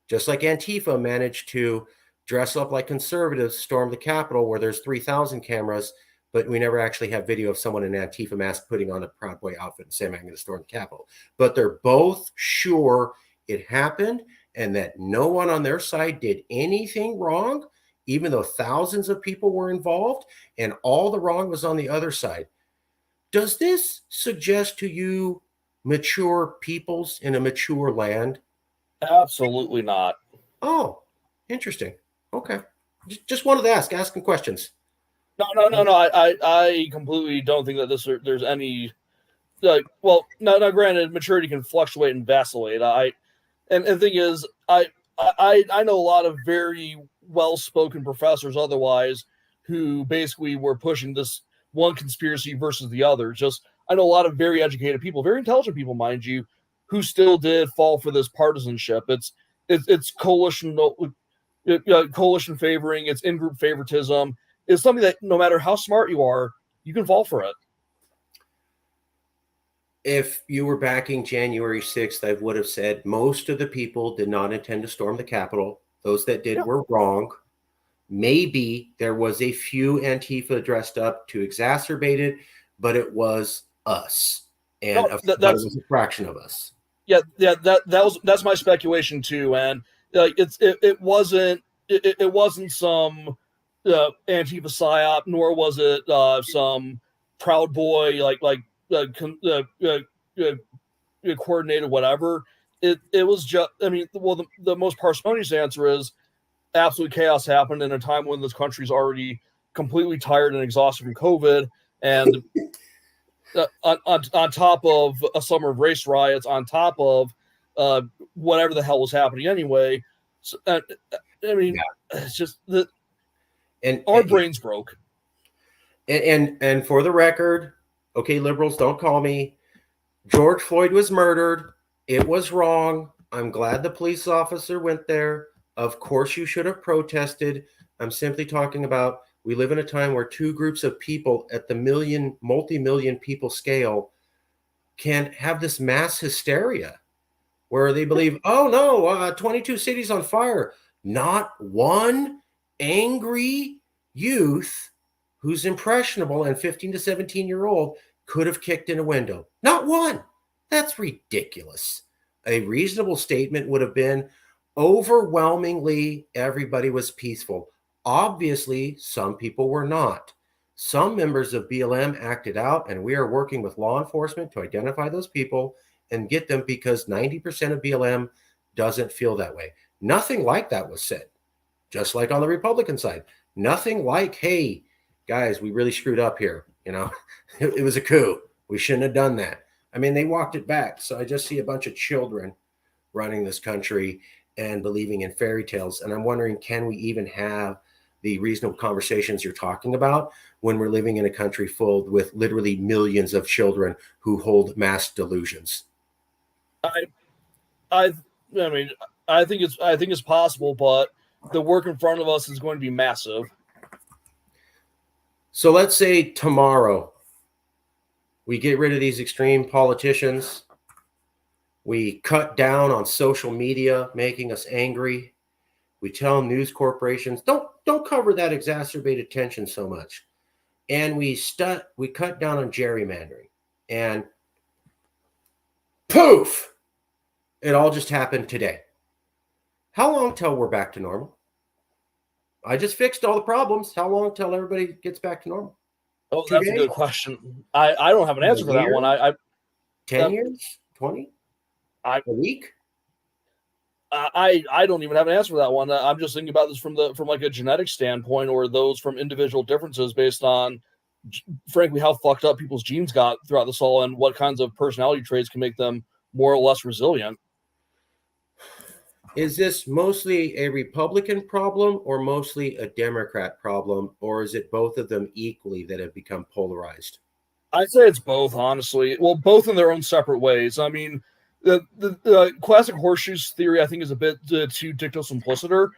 Just like Antifa managed to dress up like conservatives, storm the Capitol where there's 3,000 cameras, but we never actually have video of someone in an Antifa mask putting on a Proud Boy outfit and saying, I'm going to storm the Capitol. But they're both sure it happened and that no one on their side did anything wrong, even though thousands of people were involved and all the wrong was on the other side. Does this suggest to you mature peoples in a mature land? Absolutely not. Oh, interesting. Okay. Just wanted to asking questions. No. I completely don't think that there's any. Now, granted, maturity can fluctuate and vacillate. And the thing is, I know a lot of very well-spoken professors otherwise who basically were pushing this one conspiracy versus the other. Just I know a lot of very educated people, very intelligent people, mind you, who still did fall for this partisanship. It's coalition favoring, it's in-group favoritism. It's something that no matter how smart you are, you can fall for it. If you were backing January 6th, I would have said most of the people did not intend to storm the Capitol. Those that did were wrong. Maybe there was a few Antifa dressed up to exacerbate it, but it was us. And it was a fraction of us. Yeah, that's my speculation too. And it wasn't some Antifa psyop, nor was it some Proud Boy coordinated whatever. It was just. I mean, well, the most parsimonious answer is absolute chaos happened in a time when this country's already completely tired and exhausted from COVID, and on top of a summer of race riots, on top of whatever the hell was happening anyway. So, I mean, it's just that our brains broke. And for the record, okay, liberals, don't call me. George Floyd was murdered. It was wrong. I'm glad the police officer went there. Of course, you should have protested. I'm simply talking about we live in a time where two groups of people at the multi-million people scale can have this mass hysteria where they believe, oh no, 22 cities on fire. Not one angry youth who's impressionable and 15 to 17-year-old could have kicked in a window. Not one. That's ridiculous. A reasonable statement would have been overwhelmingly everybody was peaceful. Obviously, some people were not. Some members of BLM acted out, and we are working with law enforcement to identify those people and get them because 90% of BLM doesn't feel that way. Nothing like that was said, just like on the Republican side. Nothing like, hey, guys, we really screwed up here. You know, it was a coup. We shouldn't have done that. I mean, they walked it back. So I just see a bunch of children running this country and believing in fairy tales. And I'm wondering, can we even have the reasonable conversations you're talking about when we're living in a country filled with literally millions of children who hold mass delusions? I mean, I think it's possible, but the work in front of us is going to be massive. So let's say tomorrow we get rid of these extreme politicians. We cut down on social media, making us angry. We tell news corporations, don't cover that exacerbated tension so much. And we cut down on gerrymandering. And poof, it all just happened today. How long till we're back to normal? I just fixed all the problems. How long till everybody gets back to normal? Oh, that's a good question. I don't have an answer for that one. 10 years? 20? A week? I don't even have an answer for that one. I'm just thinking about this from like a genetic standpoint, or those from individual differences based on, frankly, how fucked up people's genes got throughout this all, and what kinds of personality traits can make them more or less resilient. Is this mostly a Republican problem or mostly a Democrat problem, or is it both of them equally that have become polarized? I'd say it's both, honestly. Well, both in their own separate ways. I mean, the classic horseshoes theory, I think, is a bit too dicto-simpliciter,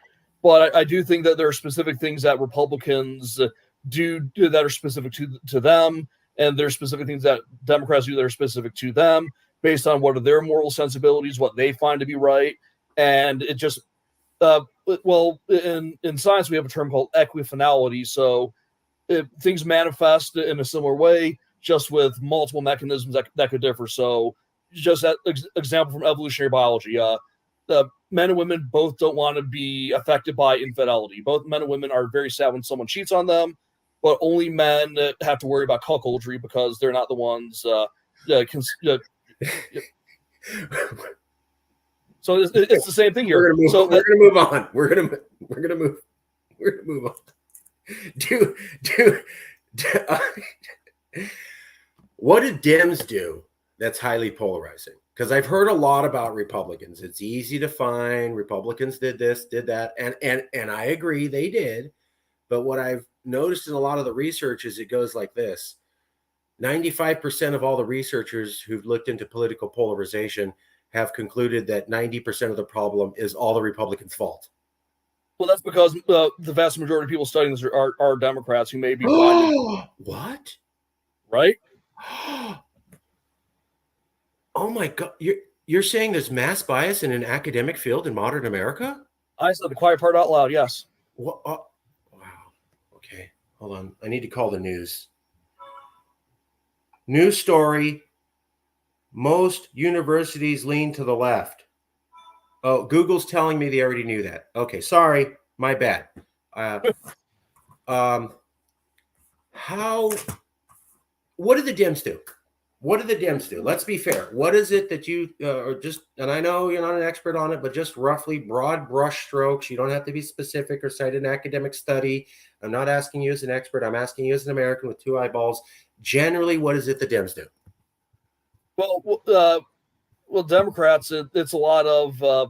but I do think that there are specific things that Republicans do that are specific to them, and there are specific things that Democrats do that are specific to them, based on what are their moral sensibilities, what they find to be right. And it just, in science, we have a term called equifinality. So things manifest in a similar way, just with multiple mechanisms that could differ. So, just that example from evolutionary biology, men and women both don't want to be affected by infidelity. Both men and women are very sad when someone cheats on them, but only men have to worry about cuckoldry because they're not the ones. So it's the same thing here. We're gonna move on. We're gonna move on. What do Dems do that's highly polarizing? Because I've heard a lot about Republicans. It's easy to find Republicans did this, did that, and I agree they did. But what I've noticed in a lot of the research is it goes like this: 95% of all the researchers who've looked into political polarization have concluded that 90% of the problem is all the Republicans' fault. Well, that's because the vast majority of people studying this are Democrats who may be blinded. What? Right? Oh my God! You're saying there's mass bias in an academic field in modern America? I said the quiet part out loud. Yes. What? Wow. Okay, hold on. I need to call the news. News story. Most universities lean to the left. Oh, Google's telling me they already knew that. Okay, sorry, my bad. What do the Dems do? What do the Dems do? Let's be fair. What is it that you are just, and I know you're not an expert on it, but just roughly broad brush strokes. You don't have to be specific or cite an academic study. I'm not asking you as an expert. I'm asking you as an American with two eyeballs. Generally, what is it the Dems do? Well, Democrats, it's a lot of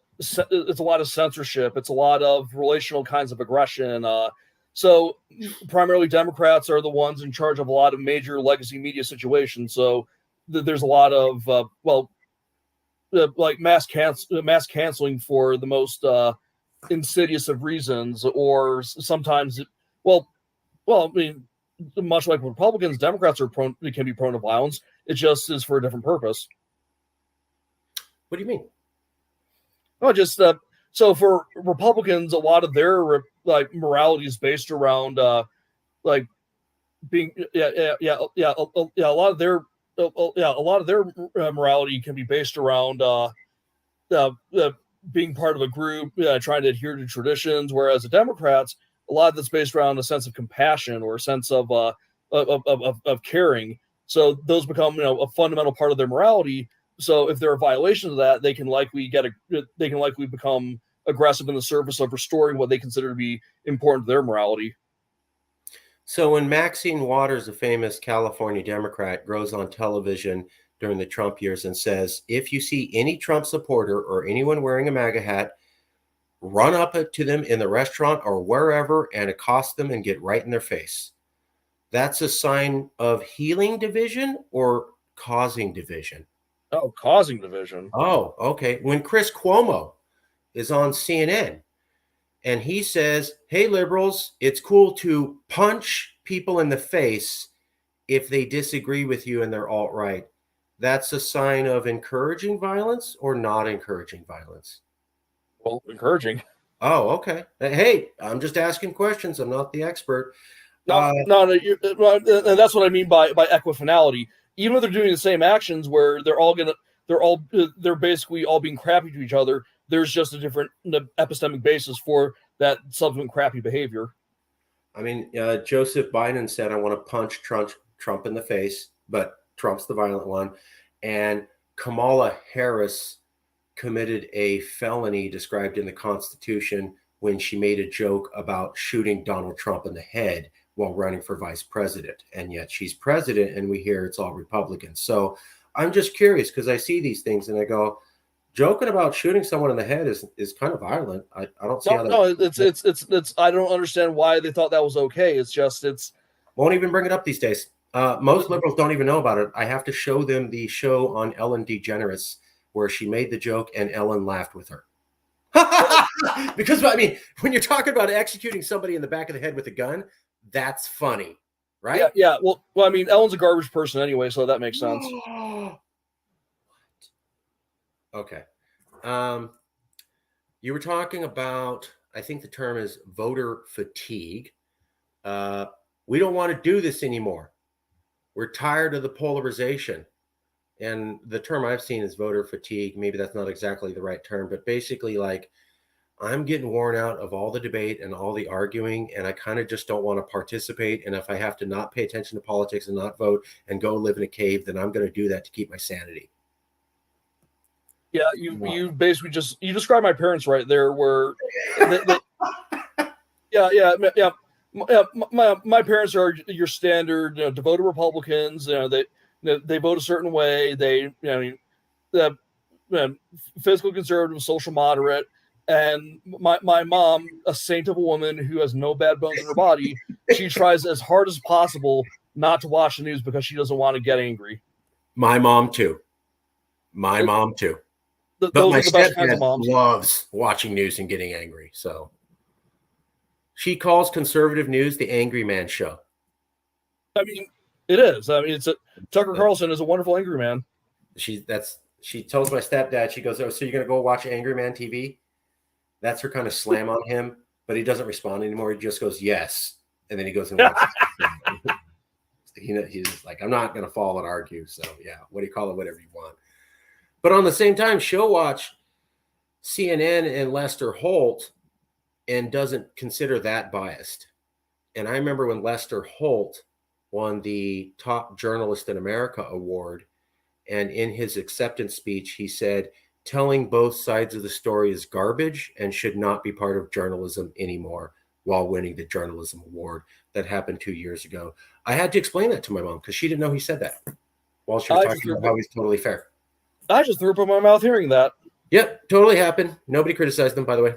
it's a lot of censorship. It's a lot of relational kinds of aggression. So primarily Democrats are the ones in charge of a lot of major legacy media situations. So there's a lot of like mass canceling for the most insidious of reasons, or sometimes, I mean, much like Republicans, Democrats can be prone to violence. It just is for a different purpose. What do you mean? Oh, just so for Republicans, a lot of their morality is based around being a lot of their morality can be based around being part of a group, trying to adhere to traditions, whereas the Democrats, a lot of that's based around a sense of compassion or a sense of caring. So those become a fundamental part of their morality. So if there are violations of that, they can likely become aggressive in the service of restoring what they consider to be important to their morality. So when Maxine Waters, a famous California Democrat, goes on television during the Trump years and says, if you see any Trump supporter or anyone wearing a MAGA hat, run up to them in the restaurant or wherever and accost them and get right in their face. That's a sign of healing division or causing division? Oh, causing division. Oh, okay. When Chris Cuomo is on CNN and he says, hey, liberals, it's cool to punch people in the face if they disagree with you and they're alt-right. That's a sign of encouraging violence or not encouraging violence? Well, encouraging. Oh, okay. Hey, I'm just asking questions. I'm not the expert. No, and that's what I mean by equifinality. Even if they're doing the same actions, where they're basically all being crappy to each other, there's just a different epistemic basis for that subsequent crappy behavior. I mean, Joseph Biden said, I want to punch Trump in the face, but Trump's the violent one. And Kamala Harris committed a felony described in the Constitution when she made a joke about shooting Donald Trump in the head while running for vice president. And yet she's president and we hear it's all Republicans. So I'm just curious because I see these things and I go, joking about shooting someone in the head is kind of violent. I don't see how that. No, it's I don't understand why they thought that was okay. It's won't even bring it up these days. Most liberals don't even know about it. I have to show them the show on Ellen DeGeneres where she made the joke and Ellen laughed with her. Because, I mean, when you're talking about executing somebody in the back of the head with a gun, that's funny, right? Yeah. Well, I mean, Ellen's a garbage person anyway, so that makes sense. Okay. You were talking about, I think the term is voter fatigue. We don't want to do this anymore. We're tired of the polarization. And the term I've seen is voter fatigue. Maybe that's not exactly the right term, but basically, like, I'm getting worn out of all the debate and all the arguing, and I kind of just don't want to participate. And if I have to not pay attention to politics and not vote and go live in a cave, then I'm going to do that to keep my sanity. Yeah, you basically just you described my parents right there. Where, yeah. My parents are your standard, devoted Republicans. They vote a certain way. They, fiscal conservative, social moderate, and my mom, a saint of a woman who has no bad bones in her body, she tries as hard as possible not to watch the news because she doesn't want to get angry. My mom too. But my stepdad loves watching news and getting angry. So she calls conservative news the Angry Man Show. I mean, it is. I mean, Tucker Carlson is a wonderful angry man. She tells my stepdad, she goes, "Oh, so you're gonna go watch Angry Man TV?" That's her kind of slam on him, but he doesn't respond anymore. He just goes, "Yes," and then he goes and watches. He's like, "I'm not gonna fall and argue." So yeah, what do you call it? Whatever you want. But on the same time, she'll watch CNN and Lester Holt and doesn't consider that biased. And I remember when Lester Holt won the Top Journalist in America award, and in his acceptance speech, he said, telling both sides of the story is garbage and should not be part of journalism anymore, while winning the journalism award. That happened 2 years ago. I had to explain that to my mom because she didn't know he said that while she was talking about how he's totally fair. I just threw up in my mouth hearing that. Yep, totally happened. Nobody criticized them, by the way.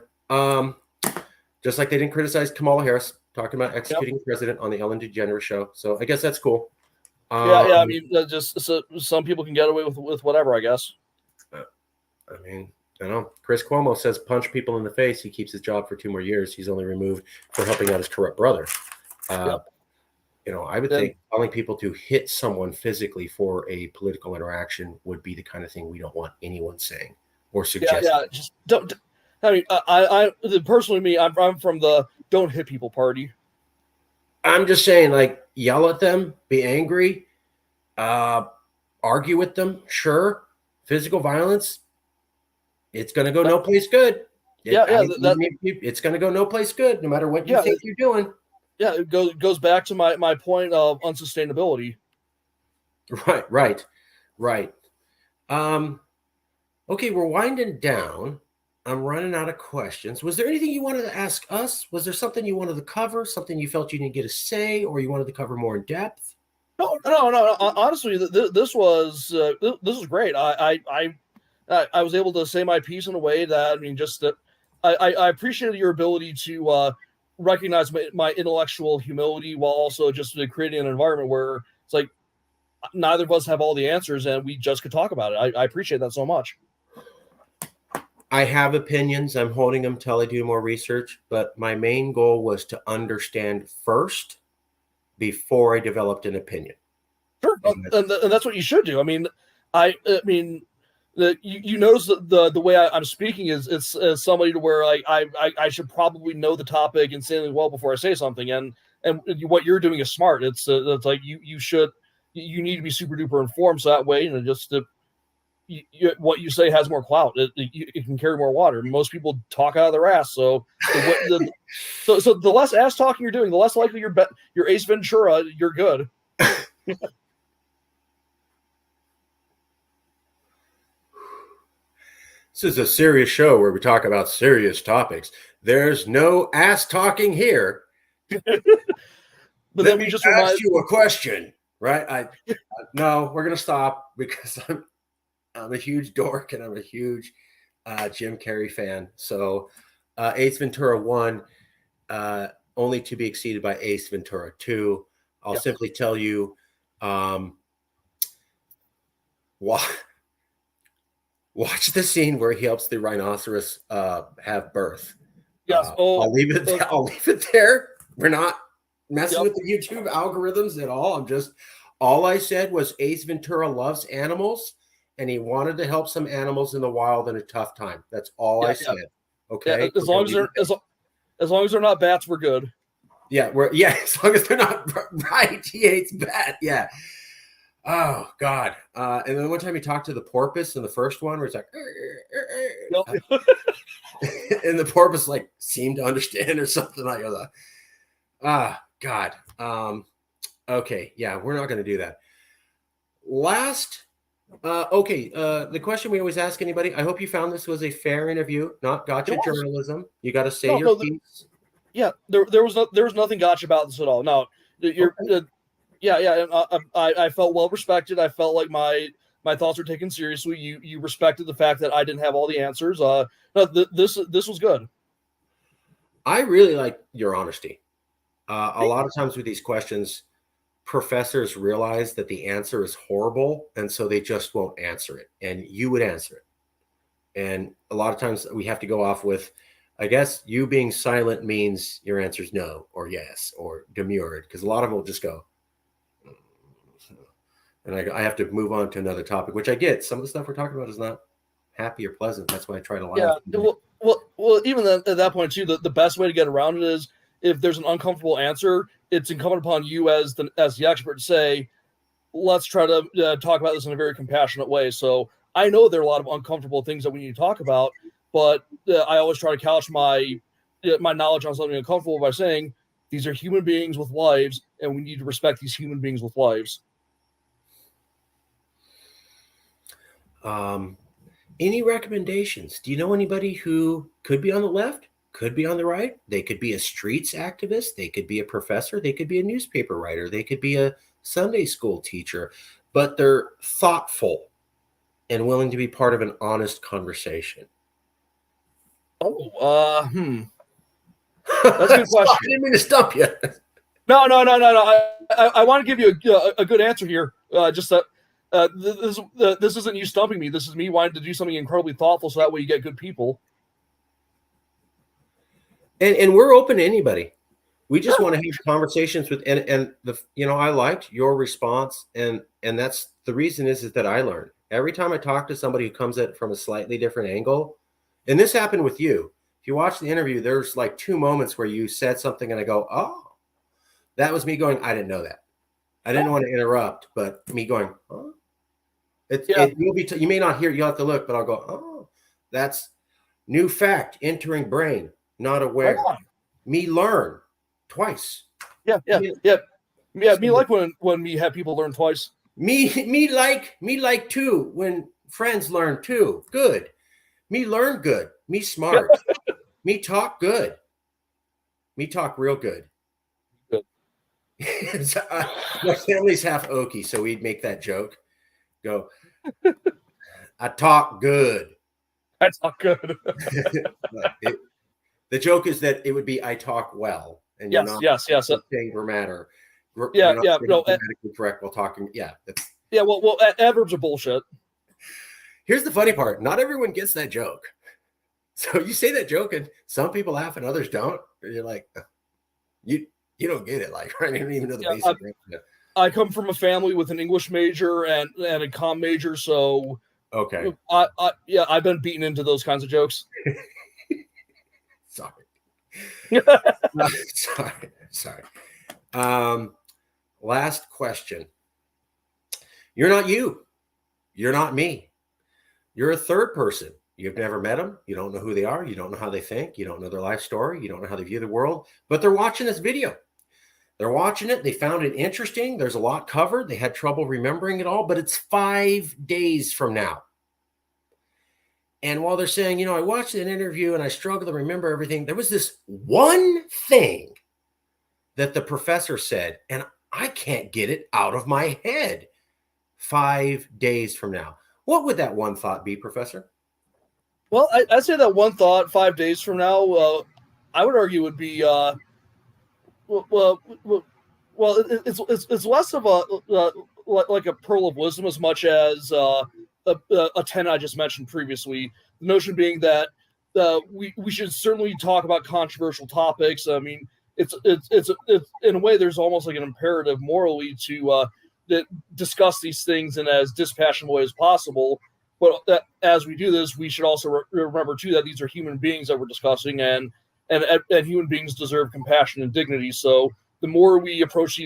Just like they didn't criticize Kamala Harris talking about executing the president on the Ellen DeGeneres show. So I guess that's cool. I mean, just so some people can get away with whatever, I guess. I mean, I don't know. Chris Cuomo says punch people in the face. He keeps his job for 2 more years. He's only removed for helping out his corrupt brother. I would think telling people to hit someone physically for a political interaction would be the kind of thing we don't want anyone saying or suggesting. Yeah, just don't. I mean, I personally, me, I'm from the don't hit people party. I'm just saying, like, yell at them, be angry, argue with them. Sure, physical violence, it's going to go no place good. It's going to go no place good, no matter what you think you're doing. Yeah, it goes back to my point of unsustainability. Right. Okay, we're winding down. I'm running out of questions. Was there anything you wanted to ask us? Was there something you wanted to cover? Something you felt you didn't get a say, or you wanted to cover more in depth? No. Honestly, this was great. I was able to say my piece in a way that, I mean, just that I appreciated your ability to recognize my intellectual humility while also just creating an environment where it's like neither of us have all the answers and we just could talk about it. I appreciate that so much. I have opinions. I'm holding them till I do more research, but my main goal was to understand first before I developed an opinion. Sure, and that's what you should do. I mean, you notice that the way I'm speaking is it's as somebody to where I should probably know the topic insanely well before I say something, and what you're doing is smart. It's like you need to be super duper informed, so that way what you say has more clout. It can carry more water. Most people talk out of their ass, so the less ass talking you're doing, the less likely you're Ace Ventura. You're good. This is a serious show where we talk about serious topics. There's no ass talking here. But Let me just ask you a question, right? No, we're gonna stop because I'm a huge dork and I'm a huge Jim Carrey fan. So Ace Ventura 1, only to be exceeded by Ace Ventura 2. I'll simply tell you, watch the scene where he helps the rhinoceros have birth. Yes. I'll leave it there. We're not messing with the YouTube algorithms at all. All I said was Ace Ventura loves animals and he wanted to help some animals in the wild in a tough time. That's all I said. Okay. As long as As long as they're not bats, we're good. Yeah, as long as they're not right. He hates bat. Yeah. Oh God. And then one time he talked to the porpoise in the first one where it's like, Nope. and the porpoise like seemed to understand or something like that. God. Okay. Yeah, we're not going to do that. Last. The question we always ask anybody. I hope you found this was a fair interview, not gotcha journalism. You got to say your piece. There was nothing gotcha about this at all. No, you're. Okay. I felt well respected. I felt like my thoughts were taken seriously. You respected the fact that I didn't have all the answers. This was good. I really like your honesty. A lot of times with these questions, professors realize that the answer is horrible, and so they just won't answer it. And you would answer it. And a lot of times we have to go off with, I guess you being silent means your answer is no or yes or demurred, because a lot of them will just go. And I have to move on to another topic, which I get. Some of the stuff we're talking about is not happy or pleasant. That's why I try to laugh. Yeah. Well, even at that point too, the best way to get around it is if there's an uncomfortable answer, it's incumbent upon you as the expert to say, let's try to talk about this in a very compassionate way. So I know there are a lot of uncomfortable things that we need to talk about, but I always try to couch my knowledge on something uncomfortable by saying these are human beings with lives, and we need to respect these human beings with lives. Any recommendations? Do you know anybody who could be on the left, could be on the right? They could be a streets activist. They could be a professor. They could be a newspaper writer. They could be a Sunday school teacher, but they're thoughtful and willing to be part of an honest conversation. That's a good question. I didn't mean to stump you. No. I want to give you a good answer here. Just that. This isn't you stumping me. This is me wanting to do something incredibly thoughtful, so that way you get good people. And we're open to anybody. We just want to have conversations with and I liked your response, and that's the reason is that I learned every time I talk to somebody who comes at it from a slightly different angle. And this happened with you. If you watch the interview, there's like 2 moments where you said something and I go, oh, that was me going, I didn't know that. I didn't want to interrupt, but me going, oh. You may not hear it, you'll have to look, but I'll go, oh, that's new fact entering brain, not aware. Me learn twice. Yeah. Me like when we have people learn twice. Me like too when friends learn too. Good. Me learn good. Me smart. Me talk good. Me talk real good. So, my family's half Okie, so we'd make that joke. Go, I talk good. I talk good. The joke is that it would be I talk well. And yes. Saying grammar. No, grammatically correct while talking. Yeah. Well, adverbs are bullshit. Here's the funny part. Not everyone gets that joke. So you say that joke and some people laugh and others don't. And you're like, you don't get it. Like, I don't even know the basic. I come from a family with an English major and a comm major, so okay. I've been beaten into those kinds of jokes. Sorry. Sorry. Last question. You're not you. You're not me. You're a third person. You've never met them. You don't know who they are. You don't know how they think. You don't know their life story. You don't know how they view the world. But they're watching this video. They're watching it. They found it interesting. There's a lot covered. They had trouble remembering it all, but it's 5 days from now. And while they're saying, I watched an interview and I struggle to remember everything, there was this one thing that the professor said, and I can't get it out of my head. 5 days from now. What would that one thought be, Professor? Well, I'd say that one thought 5 days from now, I would argue would be, it's less of like a pearl of wisdom as much as a tenet I just mentioned previously. The notion being that we should certainly talk about controversial topics. I mean, it's in a way there's almost like an imperative morally to discuss these things in as dispassionate way as possible. But as we do this, we should also remember too that these are human beings that we're discussing, and and human beings deserve compassion and dignity. So the more we approach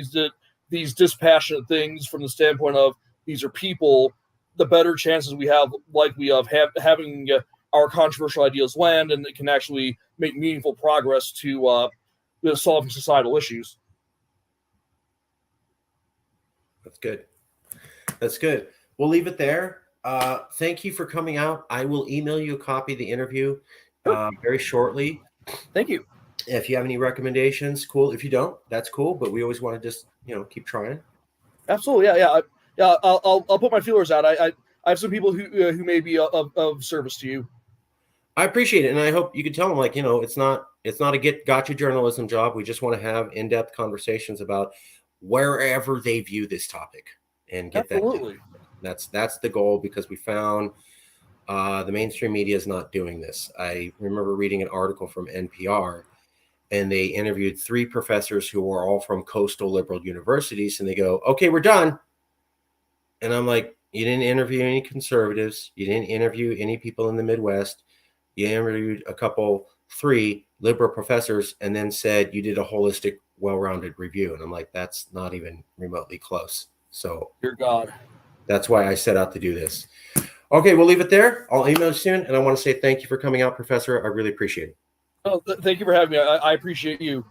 these dispassionate things from the standpoint of these are people, the better chances we have likely of having our controversial ideas land, and it can actually make meaningful progress to solving societal issues. That's good. That's good. We'll leave it there. Thank you for coming out. I will email you a copy of the interview very shortly. Thank you. If you have any recommendations, cool. If you don't, that's cool. But we always want to just, keep trying. Absolutely. Yeah. I'll put my feelers out. I have some people who may be of service to you. I appreciate it, and I hope you can tell them, it's not a gotcha journalism job. We just want to have in-depth conversations about wherever they view this topic and get Absolutely. that. That's the goal, because we found the mainstream media is not doing this. I remember reading an article from NPR, and they interviewed 3 professors who were all from coastal liberal universities, and they go, "Okay, we're done." And I'm like, you didn't interview any conservatives. You didn't interview any people in the Midwest. You interviewed 3 liberal professors, and then said you did a holistic, well-rounded review. And I'm like, that's not even remotely close. So Dear God. That's why I set out to do this. Okay, we'll leave it there. I'll email you soon. And I want to say thank you for coming out, Professor. I really appreciate it. Oh, thank you for having me. I appreciate you.